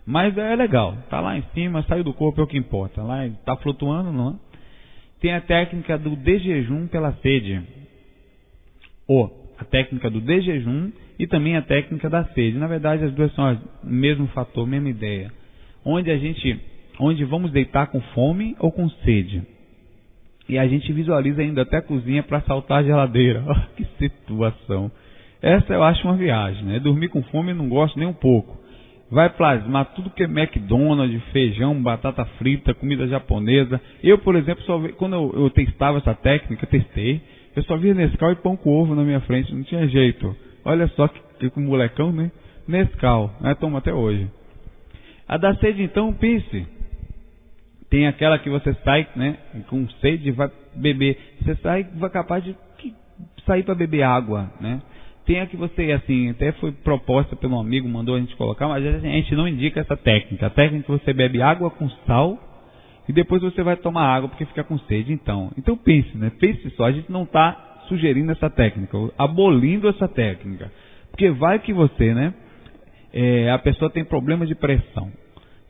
Mas é legal, tá lá em cima, saiu do corpo, é o que importa. Lá está flutuando, não é? Tem a técnica do desjejum pela sede. A técnica do desjejum e também a técnica da sede. Na verdade, as duas são o mesmo fator, mesma ideia. Onde vamos deitar com fome ou com sede. E a gente visualiza ainda até a cozinha para saltar a geladeira. Que situação. Essa eu acho uma viagem, né? Dormir com fome eu não gosto nem um pouco. Vai plasmar tudo que é McDonald's, feijão, batata frita, comida japonesa. Eu, por exemplo, quando eu testava essa técnica, eu só via Nescau e pão com ovo na minha frente, não tinha jeito. Olha só que com molecão, né? Nescau, né? Toma até hoje. A da sede, então, pense. Tem aquela que você sai, né? Com sede e vai beber. Você sai e vai capaz de sair para beber água, né? Tem a que você, assim, até foi proposta pelo um amigo, mandou a gente colocar, mas a gente não indica essa técnica. A técnica é que você bebe água com sal e depois você vai tomar água porque fica com sede. Então pense, né? Pense só, a gente não está sugerindo essa técnica, abolindo essa técnica. Porque vai que você, né? A pessoa tem problema de pressão.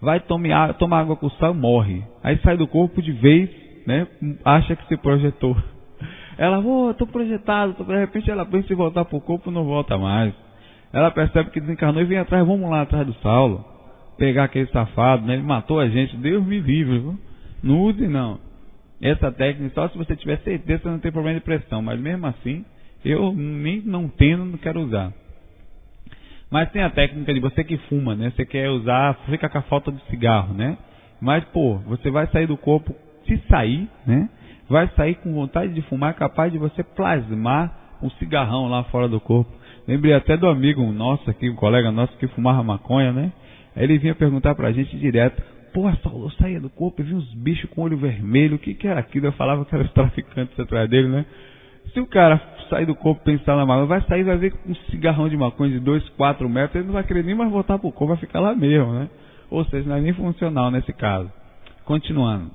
Vai tomar água com sal, morre. Aí sai do corpo de vez, né? Acha que se projetou. Ela, estou projetado, de repente ela pensa em voltar para o corpo, não volta mais. Ela percebe que desencarnou e vem atrás, vamos lá atrás do Saulo, pegar aquele safado, né? Ele matou a gente, Deus me livre, viu? Não use não. Essa técnica, só se você tiver certeza, você não tem problema de pressão, mas mesmo assim, eu nem não tendo, não quero usar. Mas tem a técnica de você que fuma, né? Você quer usar, fica com a falta de cigarro, né? Mas, você vai sair do corpo, se sair, né? Vai sair com vontade de fumar, capaz de você plasmar um cigarrão lá fora do corpo. Lembrei até do amigo nosso aqui, um colega nosso que fumava maconha, né? Aí ele vinha perguntar pra gente direto, Saulo, eu saía do corpo e vi uns bichos com olho vermelho, o que era aquilo? Eu falava que eram os traficantes atrás dele, né? Se o cara sair do corpo e pensar na maconha, vai sair, vai ver um cigarrão de maconha de 2, 4 metros, ele não vai querer nem mais voltar pro corpo, vai ficar lá mesmo, né? Ou seja, não é nem funcional nesse caso. Continuando.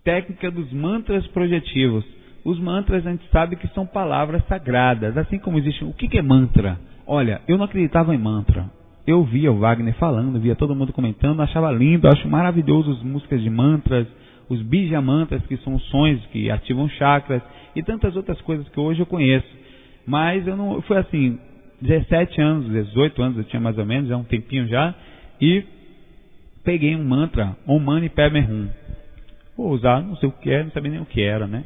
Técnica dos mantras projetivos. Os mantras a gente sabe que são palavras sagradas, assim como existe. O que é mantra? Olha, eu não acreditava em mantra. Eu via o Wagner falando, via todo mundo comentando, achava lindo, acho maravilhoso as músicas de mantras, os bija mantras, que são sons que ativam chakras, e tantas outras coisas que hoje eu conheço. Mas eu não, foi assim, 17 anos, 18 anos eu tinha mais ou menos, já um tempinho já, e peguei um mantra, Om Mani Padme Hum. Vou usar, não sei o que é, não sabia nem o que era, né?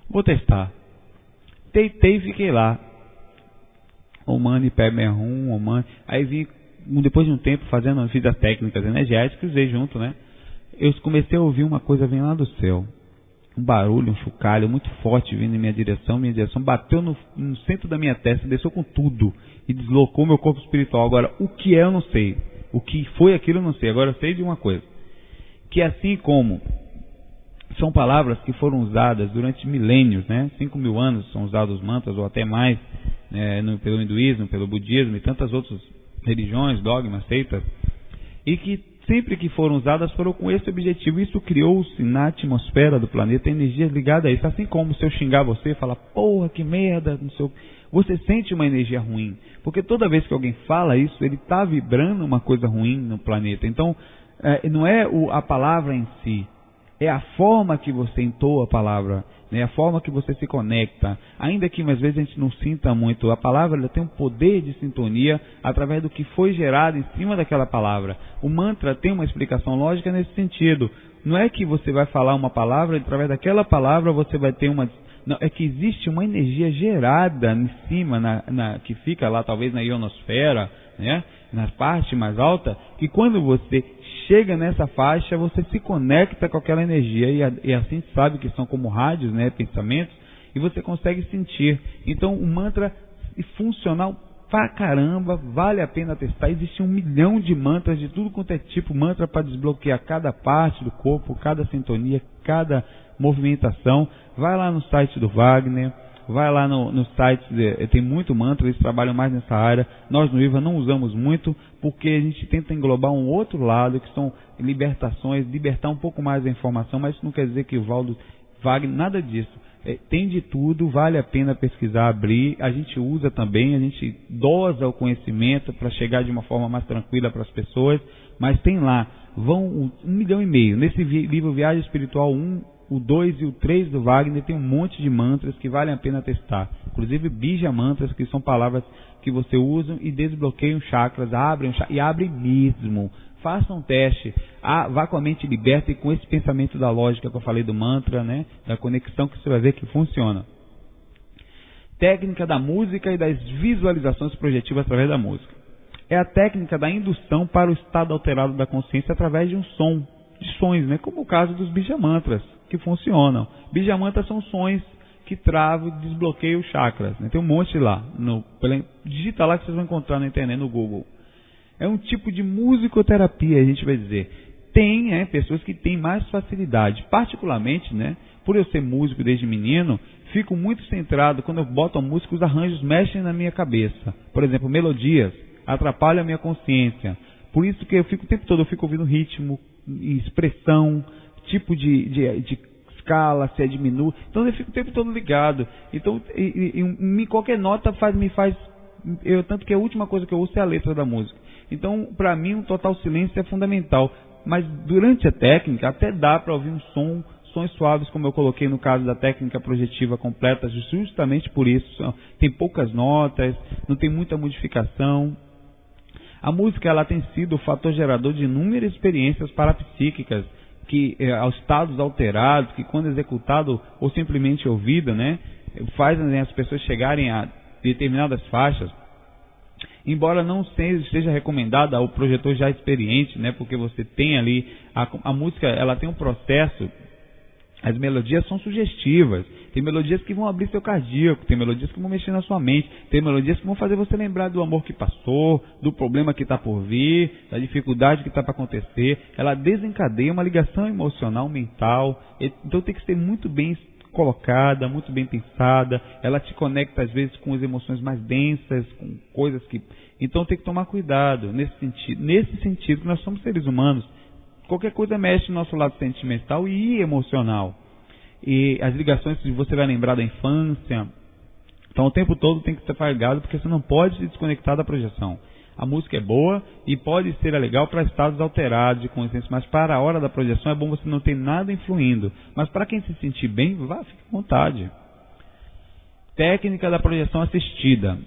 Vou testar. Deitei e fiquei lá. Om Mani Padme Hum, Om Mani. Aí vim, depois de um tempo, fiz as técnicas energéticas, usei junto, né? Eu comecei a ouvir uma coisa vindo lá do céu. Um barulho, um chocalho muito forte vindo em minha direção bateu no centro da minha testa, desceu com tudo e deslocou meu corpo espiritual. Agora, o que é eu não sei. O que foi aquilo eu não sei. Agora eu sei de uma coisa. Que assim como são palavras que foram usadas durante milênios, né? 5.000 anos são usados os mantras, ou até mais, pelo hinduísmo, pelo budismo e tantas outras religiões, dogmas, seitas, e que sempre que foram usadas foram com esse objetivo. Isso criou-se na atmosfera do planeta energias ligadas a isso. Assim como se eu xingar você, falar, porra, que merda, não sei o... Você sente uma energia ruim, porque toda vez que alguém fala isso, ele está vibrando uma coisa ruim no planeta. Então, não é a palavra em si, é a forma que você entoa a palavra, né? A forma que você se conecta. Ainda que às vezes a gente não sinta muito, a palavra ela tem um poder de sintonia através do que foi gerado em cima daquela palavra. O mantra tem uma explicação lógica nesse sentido. Não é que você vai falar uma palavra e através daquela palavra você vai ter uma... Não, é que existe uma energia gerada em cima, que fica lá talvez na ionosfera, né? Na parte mais alta, que quando você chega nessa faixa, você se conecta com aquela energia, e assim sabe que são como rádios, né, pensamentos, e você consegue sentir. Então o mantra é funcional pra caramba, vale a pena testar. Existe 1 milhão de mantras de tudo quanto é tipo, mantra para desbloquear cada parte do corpo, cada sintonia, cada movimentação. Vai lá no site do Wagner, vai lá no site, tem muito mantra, eles trabalham mais nessa área. Nós no IVA não usamos muito, porque a gente tenta englobar um outro lado, que são libertações, libertar um pouco mais a informação, mas isso não quer dizer que o Valdo Wagner, nada disso. Tem de tudo, vale a pena pesquisar, abrir. A gente usa também, a gente dosa o conhecimento para chegar de uma forma mais tranquila para as pessoas, mas tem lá, vão 1,5 milhão. Nesse livro Viagem Espiritual 1, o 2 e o 3 do Wagner tem um monte de mantras que valem a pena testar. Inclusive bija mantras, que são palavras que você usa e desbloqueiam chakras, abrem e abrem mesmo. Faça um teste, vá com a mente liberta e com esse pensamento da lógica que eu falei do mantra, né, da conexão, que você vai ver que funciona. Técnica da música e das visualizações projetivas através da música. É a técnica da indução para o estado alterado da consciência através de um som, de sons, né, como o caso dos bija mantras, que funcionam. Bija mantras são sons que travam e desbloqueiam os chakras, né? Tem um monte lá, digita lá que vocês vão encontrar na internet, no Google. É um tipo de musicoterapia, a gente vai dizer. Tem pessoas que têm mais facilidade. Particularmente, né, por eu ser músico desde menino, fico muito centrado. Quando eu boto a música, os arranjos mexem na minha cabeça. Por exemplo, melodias atrapalham a minha consciência. Por isso que eu fico o tempo todo ouvindo ritmo, expressão, tipo de escala, se é diminuto. Então eu fico o tempo todo ligado. Então, qualquer nota me faz... tanto que a última coisa que eu ouço é a letra da música. Então, para mim, um total silêncio é fundamental. Mas durante a técnica, até dá para ouvir sons suaves, como eu coloquei no caso da técnica projetiva completa, justamente por isso. Tem poucas notas, não tem muita modificação. A música ela tem sido o fator gerador de inúmeras experiências parapsíquicas, aos estados alterados, que quando executado ou simplesmente ouvido, né, fazem as pessoas chegarem a determinadas faixas. Embora não seja recomendada ao projetor já experiente, né, porque você tem ali, a música ela tem um processo, as melodias são sugestivas, tem melodias que vão abrir seu cardíaco, tem melodias que vão mexer na sua mente, tem melodias que vão fazer você lembrar do amor que passou, do problema que está por vir, da dificuldade que está para acontecer. Ela desencadeia uma ligação emocional, mental, então tem que ser muito bem colocada, muito bem pensada. Ela te conecta às vezes com as emoções mais densas, com coisas que... Então tem que tomar cuidado nesse sentido que nós somos seres humanos. Qualquer coisa mexe no nosso lado sentimental e emocional. E as ligações que você vai lembrar da infância. Então o tempo todo tem que estar ligado, porque você não pode se desconectar da projeção. A música é boa e pode ser legal para estados alterados de consciência, mas para a hora da projeção é bom você não ter nada influindo. Mas para quem se sentir bem, fique à vontade. Técnica da projeção assistida.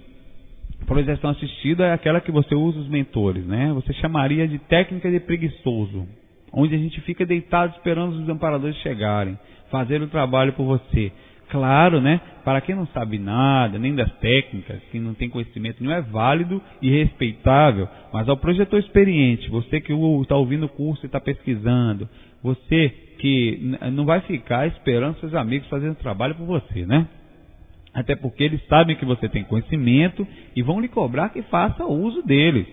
Projeção assistida é aquela que você usa os mentores, né? Você chamaria de técnica de preguiçoso, onde a gente fica deitado esperando os amparadores chegarem, fazer o trabalho por você. Claro, né? Para quem não sabe nada, nem das técnicas, quem não tem conhecimento, não é válido e respeitável. Mas ao projetor experiente, você que está ouvindo o curso e está pesquisando, você que não vai ficar esperando seus amigos fazendo o trabalho por você, né? Até porque eles sabem que você tem conhecimento e vão lhe cobrar que faça uso deles.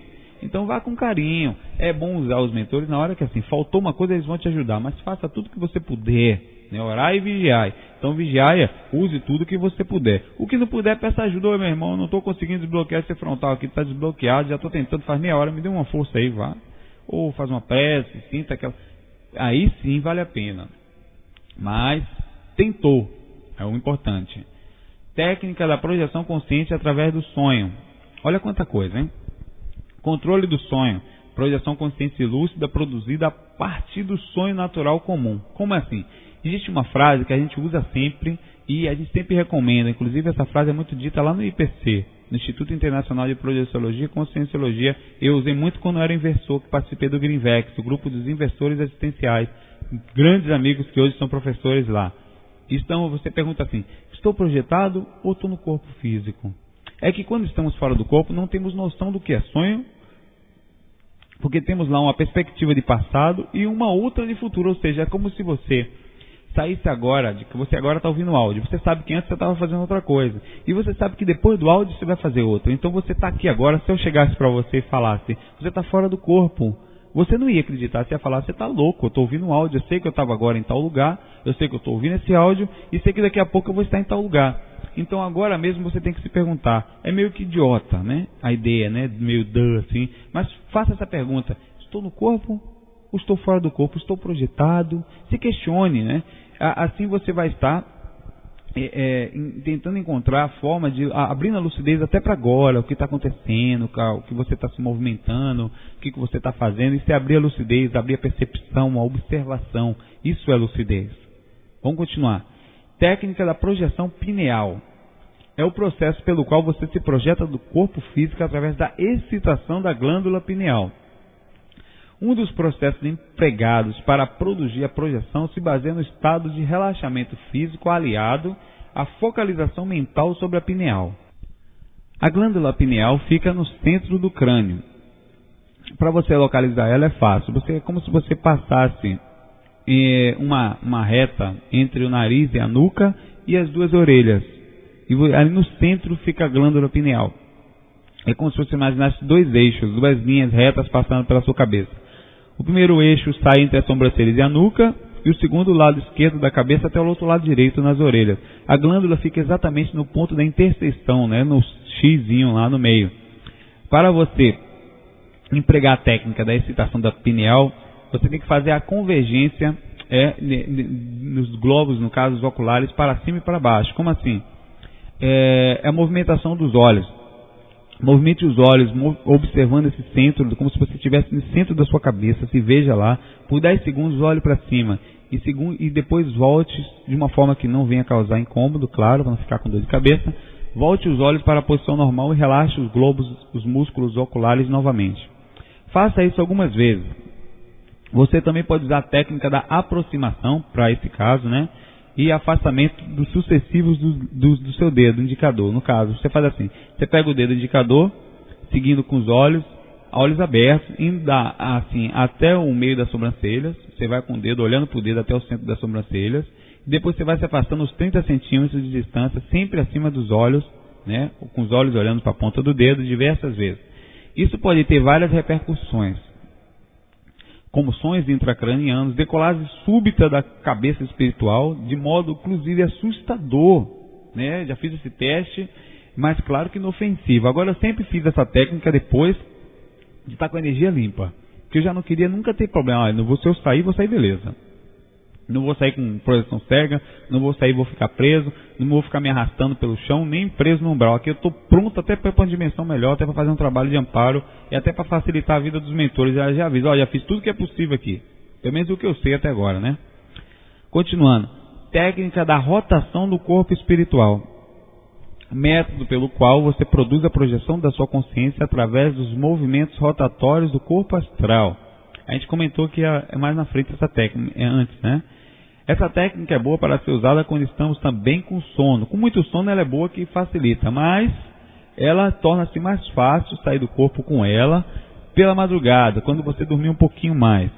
Então vá com carinho. É bom usar os mentores na hora que assim, faltou uma coisa, eles vão te ajudar, mas faça tudo que você puder, né? Orar e vigiar. Então vigiar, use tudo que você puder. O que não puder, peça ajuda. Ô meu irmão, não estou conseguindo desbloquear esse frontal aqui, está desbloqueado, já estou tentando, faz meia hora, me dê uma força aí, vá. Ou faz uma prece, sinta aquela... Aí sim vale a pena. Mas tentou, é o importante. Técnica da projeção consciente através do sonho. Olha quanta coisa, hein? Controle do sonho. Projeção consciente lúcida produzida a partir do sonho natural comum. Como assim? Existe uma frase que a gente usa sempre e a gente sempre recomenda. Inclusive essa frase é muito dita lá no IPC, no Instituto Internacional de Projeciologia e Conscienciologia. Eu usei muito quando eu era inversor, que participei do Greenvex, o grupo dos inversores existenciais. Grandes amigos que hoje são professores lá. Então você pergunta assim, estou projetado ou estou no corpo físico? É que quando estamos fora do corpo não temos noção do que é sonho, porque temos lá uma perspectiva de passado e uma outra de futuro, ou seja, é como se você saísse agora, de que você agora está ouvindo o áudio, você sabe que antes você estava fazendo outra coisa, e você sabe que depois do áudio você vai fazer outra. Então você está aqui agora, se eu chegasse para você e falasse, você está fora do corpo, você não ia acreditar, você ia falar, você está louco, eu estou ouvindo um áudio, eu sei que eu estava agora em tal lugar, eu sei que eu estou ouvindo esse áudio, e sei que daqui a pouco eu vou estar em tal lugar. Então agora mesmo você tem que se perguntar, é meio que idiota, né? A ideia, né? Meio assim, mas faça essa pergunta, estou no corpo ou estou fora do corpo? Estou projetado? Se questione, né? Assim você vai estar tentando encontrar a forma de abrindo a lucidez até para agora, o que está acontecendo, o que você está se movimentando, o que você está fazendo. Isso é abrir a lucidez, abrir a percepção, a observação. Isso é lucidez. Vamos continuar. Técnica da projeção pineal. É o processo pelo qual você se projeta do corpo físico através da excitação da glândula pineal. Um dos processos empregados para produzir a projeção se baseia no estado de relaxamento físico aliado à focalização mental sobre a pineal. A glândula pineal fica no centro do crânio. Para você localizar ela é fácil. É como se você passasse uma reta entre o nariz e a nuca e as duas orelhas. E ali no centro fica a glândula pineal. É como se você imaginasse dois eixos, duas linhas retas passando pela sua cabeça. O primeiro eixo sai entre as sobrancelhas e a nuca, e o segundo lado esquerdo da cabeça até o outro lado direito nas orelhas. A glândula fica exatamente no ponto da interseção, né, no xizinho lá no meio. Para você empregar a técnica da excitação da pineal, você tem que fazer a convergência nos globos, no caso os oculares, para cima e para baixo. Como assim? É a movimentação dos olhos. Movimente os olhos, observando esse centro, como se você estivesse no centro da sua cabeça. Se veja lá, por 10 segundos olhe para cima e depois volte de uma forma que não venha causar incômodo, claro, para não ficar com dor de cabeça. Volte os olhos para a posição normal e relaxe os globos, os músculos oculares novamente. Faça isso algumas vezes. Você também pode usar a técnica da aproximação, para esse caso, né? E afastamento dos sucessivos do seu dedo indicador. No caso, você faz assim, você pega o dedo indicador, seguindo com os olhos abertos, indo assim até o meio das sobrancelhas. Você vai com o dedo, olhando para o dedo até o centro das sobrancelhas. Depois você vai se afastando uns 30 centímetros de distância, sempre acima dos olhos, né? Com os olhos olhando para a ponta do dedo diversas vezes. Isso pode ter várias repercussões, como sonhos intracranianos, decolagem súbita da cabeça espiritual, de modo inclusive assustador, né? Já fiz esse teste, mas claro que inofensivo. Agora eu sempre fiz essa técnica depois de estar com a energia limpa, porque eu já não queria nunca ter problema. Se eu sair, vou sair beleza. Não vou sair com projeção cega, não vou sair, vou ficar preso, não vou ficar me arrastando pelo chão, nem preso no umbral. Aqui eu estou pronto até para uma dimensão melhor, até para fazer um trabalho de amparo e até para facilitar a vida dos mentores. Já aviso, já fiz tudo que é possível aqui. Pelo menos o que eu sei até agora, né? Continuando. Técnica da rotação do corpo espiritual. Método pelo qual você produz a projeção da sua consciência através dos movimentos rotatórios do corpo astral. A gente comentou que é mais na frente essa técnica, antes, né? Essa técnica é boa para ser usada quando estamos também com sono. Com muito sono ela é boa que facilita, mas ela torna-se mais fácil sair do corpo com ela pela madrugada, quando você dormir um pouquinho mais.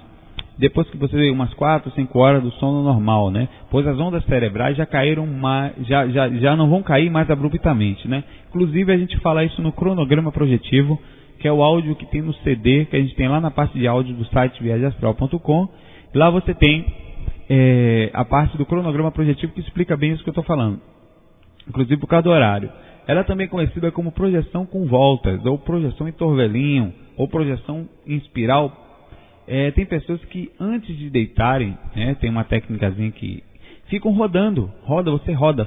Depois que você umas 4, 5 horas do sono normal, né? Pois as ondas cerebrais já caíram mais, já não vão cair mais abruptamente, né? Inclusive a gente fala isso no cronograma projetivo, que é o áudio que tem no CD, que a gente tem lá na parte de áudio do site viagemastral.com. Lá você tem a parte do cronograma projetivo que explica bem isso que eu estou falando, inclusive por causa do horário. Ela é também conhecida como projeção com voltas, ou projeção em torvelinho, ou projeção em espiral. Tem pessoas que antes de deitarem, né, tem uma técnicazinha que ficam rodando,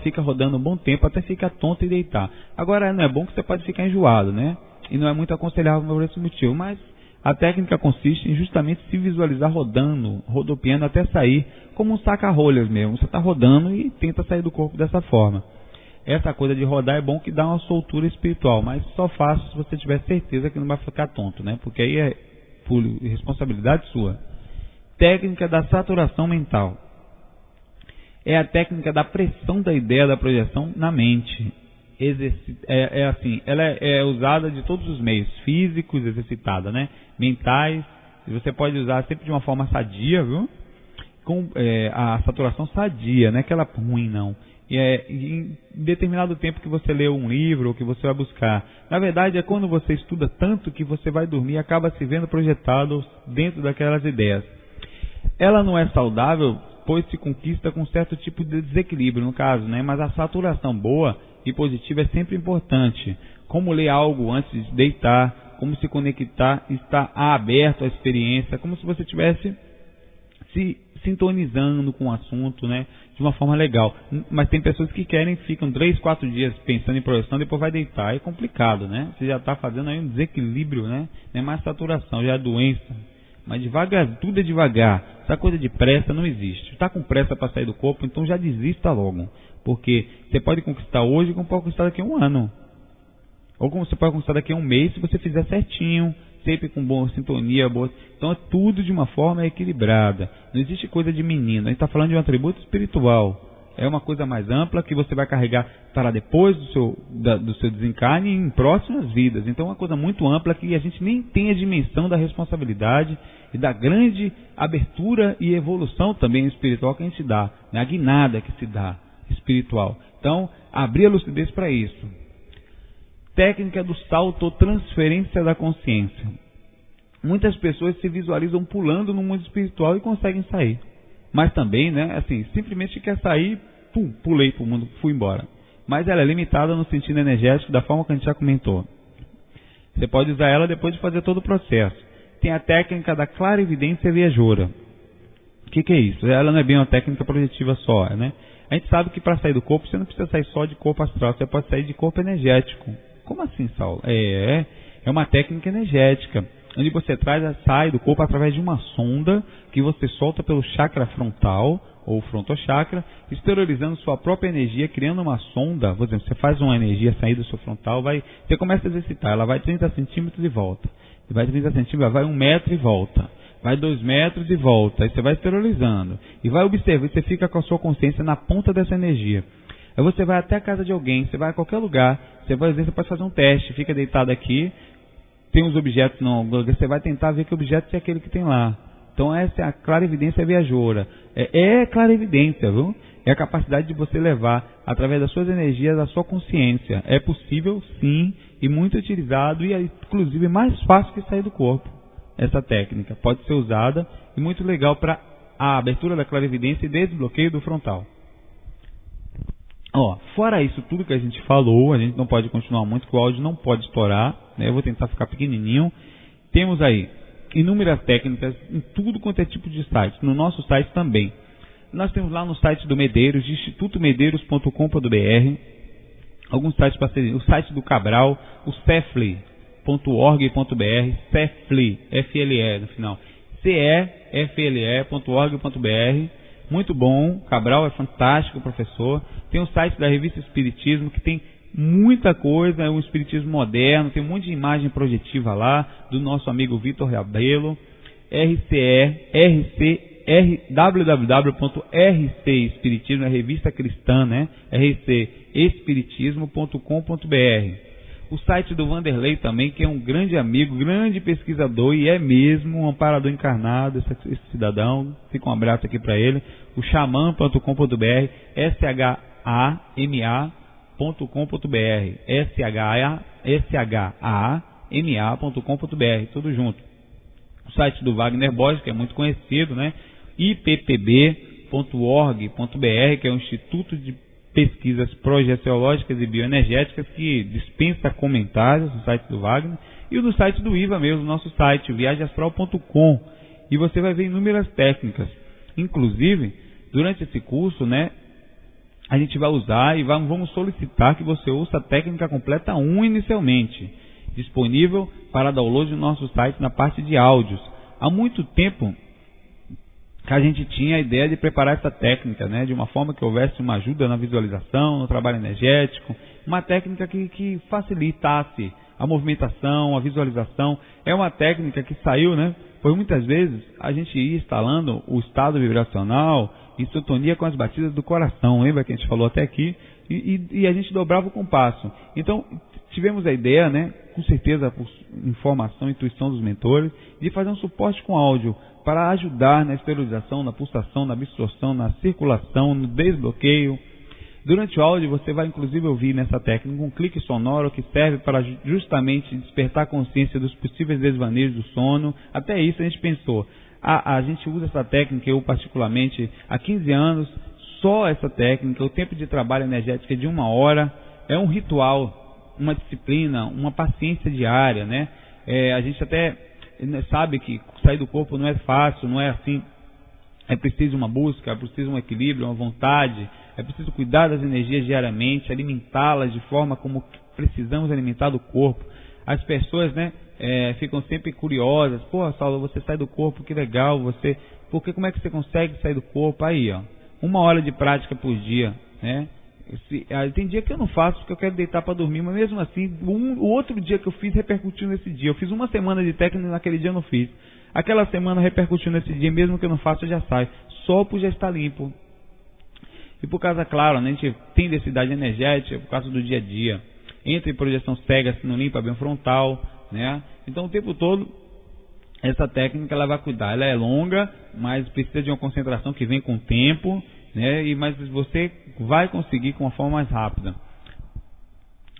fica rodando um bom tempo até ficar tonto e deitar. Agora não é bom que você pode ficar enjoado, né? E não é muito aconselhável por esse motivo, mas a técnica consiste em justamente se visualizar rodando, rodopiando até sair, como um saca-rolhas mesmo. Você está rodando e tenta sair do corpo dessa forma. Essa coisa de rodar é bom que dá uma soltura espiritual, mas só faça se você tiver certeza que não vai ficar tonto, né? Porque aí é por responsabilidade sua. Técnica da saturação mental. É a técnica da pressão da ideia da projeção na mente. Ela é usada de todos os meios, físicos, exercitada, né? Mentais, você pode usar sempre de uma forma sadia, viu? com a saturação sadia, não é aquela ruim não. Em determinado tempo que você lê um livro ou que você vai buscar. Na verdade, é quando você estuda tanto que você vai dormir e acaba se vendo projetado dentro daquelas ideias. Ela não é saudável, pois se conquista com certo tipo de desequilíbrio, no caso, né? Mas a saturação boa e positiva é sempre importante. Como ler algo antes de deitar, como se conectar, estar aberto à experiência, como se você estivesse se sintonizando com o assunto, né, de uma forma legal. Mas tem pessoas que ficam 3, 4 dias pensando em projeção, depois vai deitar. É complicado, né? Você já está fazendo aí um desequilíbrio, né? Não é mais saturação, já é doença. Mas devagar, tudo é devagar. Essa coisa de pressa não existe. Está com pressa para sair do corpo, então já desista logo. Porque você pode conquistar hoje, como pode conquistar daqui a um ano. Ou como você pode conquistar daqui a um mês, se você fizer certinho, sempre com boa sintonia, boa. Então é tudo de uma forma equilibrada. Não existe coisa de menino. A gente está falando de um atributo espiritual. É uma coisa mais ampla que você vai carregar para depois do seu desencarne em próximas vidas. Então é uma coisa muito ampla que a gente nem tem a dimensão da responsabilidade e da grande abertura e evolução também espiritual que a gente dá, né? A guinada que se dá espiritual. Então, abrir a lucidez para isso. Técnica do salto ou transferência da consciência. Muitas pessoas se visualizam pulando no mundo espiritual e conseguem sair. Mas também, né, assim, simplesmente quer sair, pulei para o mundo, fui embora. Mas ela é limitada no sentido energético da forma que a gente já comentou. Você pode usar ela depois de fazer todo o processo. Tem a técnica da clarividência viajoura. O que é isso? Ela não é bem uma técnica projetiva só, né? A gente sabe que para sair do corpo, você não precisa sair só de corpo astral, você pode sair de corpo energético. Como assim, Saulo? É uma técnica energética, onde você sai do corpo através de uma sonda que você solta pelo chakra frontal, ou frontochakra, exteriorizando sua própria energia, criando uma sonda. Por exemplo, você faz uma energia sair do seu frontal, você começa a exercitar, ela vai 30 centímetros e volta. Vai 30 centímetros, vai 1 metro e volta. Vai 2 metros e volta. Aí você vai exteriorizando. E vai observar, você fica com a sua consciência na ponta dessa energia. Aí você vai até a casa de alguém, você vai a qualquer lugar, você pode fazer um teste, fica deitado aqui, tem uns objetos, você vai tentar ver que objeto é aquele que tem lá. Então essa é a clarividência viajoura. É clarividência, viu? É a capacidade de você levar, através das suas energias, a sua consciência. É possível, sim, e muito utilizado, e é, inclusive, mais fácil que sair do corpo. Essa técnica pode ser usada e muito legal para a abertura da clarividência e desbloqueio do frontal. Fora isso tudo que a gente falou, a gente não pode continuar muito, porque o áudio não pode estourar, né? Eu vou tentar ficar pequenininho. Temos aí inúmeras técnicas em tudo quanto é tipo de site, no nosso site também. Nós temos lá no site do Medeiros, de institutomedeiros.com.br, alguns sites parceiros, o site do Cabral, o cefle.org.br, Cefle, F-L-E no final, cefle.org.br, muito bom, Cabral é fantástico, professor. Tem o site da Revista Espiritismo, que tem muita coisa, é um espiritismo moderno, tem um monte de imagem projetiva lá, do nosso amigo Vitor Rabelo, www.rcespiritismo, é revista cristã, né? rcespiritismo.com.br. O site do Vanderlei também, que é um grande amigo, grande pesquisador e é mesmo um amparador encarnado, esse cidadão. Fica um abraço aqui para ele. O xamã.com.br, shama.com.br, shama.com.br, tudo junto. O site do Wagner Borges, que é muito conhecido, né? ippb.org.br, que é o Instituto de Pesquisas Projeciológicas e Bioenergéticas, que dispensa comentários no site do Wagner, e o do site do IVA mesmo, nosso site, viagemastral.com, e você vai ver inúmeras técnicas. Inclusive, durante esse curso, né, a gente vai usar e vamos solicitar que você ouça a técnica completa 1 inicialmente, disponível para download no nosso site na parte de áudios. Há muito tempo que a gente tinha a ideia de preparar essa técnica, né, de uma forma que houvesse uma ajuda na visualização, no trabalho energético, uma técnica que facilitasse a movimentação, a visualização. É uma técnica que saiu, né, pois muitas vezes a gente ia instalando o estado vibracional em sintonia com as batidas do coração. Lembra que a gente falou até aqui? E a gente dobrava o compasso. Então, tivemos a ideia, né, com certeza por informação e intuição dos mentores, de fazer um suporte com áudio para ajudar na esterilização, na pulsação, na absorção, na circulação, no desbloqueio. Durante o áudio você vai inclusive ouvir nessa técnica um clique sonoro que serve para justamente despertar a consciência dos possíveis desvaneios do sono. Até isso a gente pensou. A gente usa essa técnica, eu particularmente, há 15 anos, só essa técnica, o tempo de trabalho energético é de 1 hora, é um ritual, uma disciplina, uma paciência diária, né? A gente até sabe que sair do corpo não é fácil, não é assim, é preciso uma busca, é preciso um equilíbrio, uma vontade, é preciso cuidar das energias diariamente, alimentá-las de forma como precisamos alimentar do corpo. As pessoas, né, ficam sempre curiosas. Pô, Saulo, você sai do corpo, que legal, porque como é que você consegue sair do corpo? Aí, ó, 1 hora de prática por dia, né? Tem dia que eu não faço porque eu quero deitar para dormir, mas mesmo assim, o outro dia que eu fiz repercutiu nesse dia. Eu fiz 1 semana de técnica e naquele dia eu não fiz. Aquela semana repercutiu nesse dia, mesmo que eu não faça, eu já saio. Só por já estar limpo. E por causa, claro, né, a gente tem densidade energética por causa do dia a dia. Entra em projeção cega se não limpa bem o frontal, né? Então o tempo todo essa técnica ela vai cuidar. Ela é longa, mas precisa de uma concentração que vem com o tempo, né? Mas você vai conseguir com uma forma mais rápida.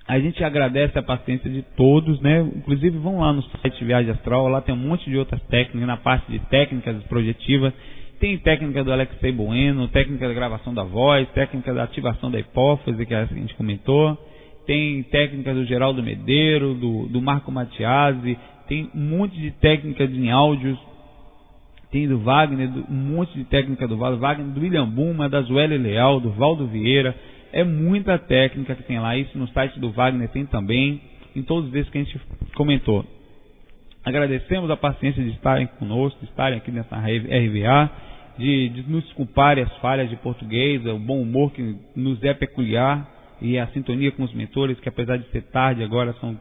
A gente agradece a paciência de todos, né? Inclusive vão lá no site Viagem Astral, lá tem um monte de outras técnicas, na parte de técnicas projetivas. Tem técnica do Alexei Bueno, técnica da gravação da voz, técnica da ativação da hipófise, que a gente comentou. Tem técnica do Geraldo Medeiro, do Marco Matiasi, tem um monte de técnicas em áudios. Tem do Wagner, um monte de técnica do Wagner, do William Buma, da Zueli Leal, do Valdo Vieira. É muita técnica que tem lá. Isso no site do Wagner tem também, em todos esses que a gente comentou. Agradecemos a paciência de estarem conosco, de estarem aqui nessa RVA, de nos desculparem as falhas de português, o bom humor que nos é peculiar e a sintonia com os mentores, que apesar de ser tarde agora, são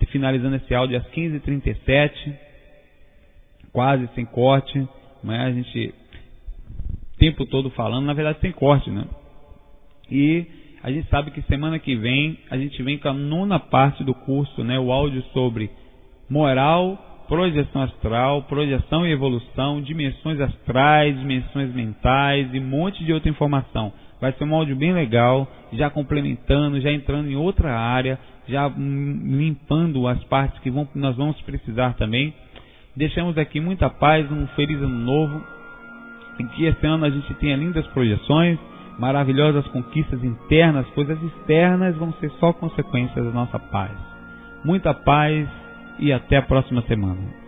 finalizando esse áudio às 15h37, quase sem corte, mas a gente o tempo todo falando, na verdade sem corte, né? E a gente sabe que semana que vem a gente vem com a 9ª parte do curso, né? O áudio sobre moral, projeção astral, projeção e evolução, dimensões astrais, dimensões mentais e um monte de outra informação. Vai ser um áudio bem legal, já complementando, já entrando em outra área, já limpando as partes que nós vamos precisar também. Deixamos aqui muita paz, um feliz ano novo, e que esse ano a gente tenha lindas projeções, maravilhosas conquistas internas, coisas externas vão ser só consequências da nossa paz. Muita paz e até a próxima semana.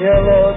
Yellow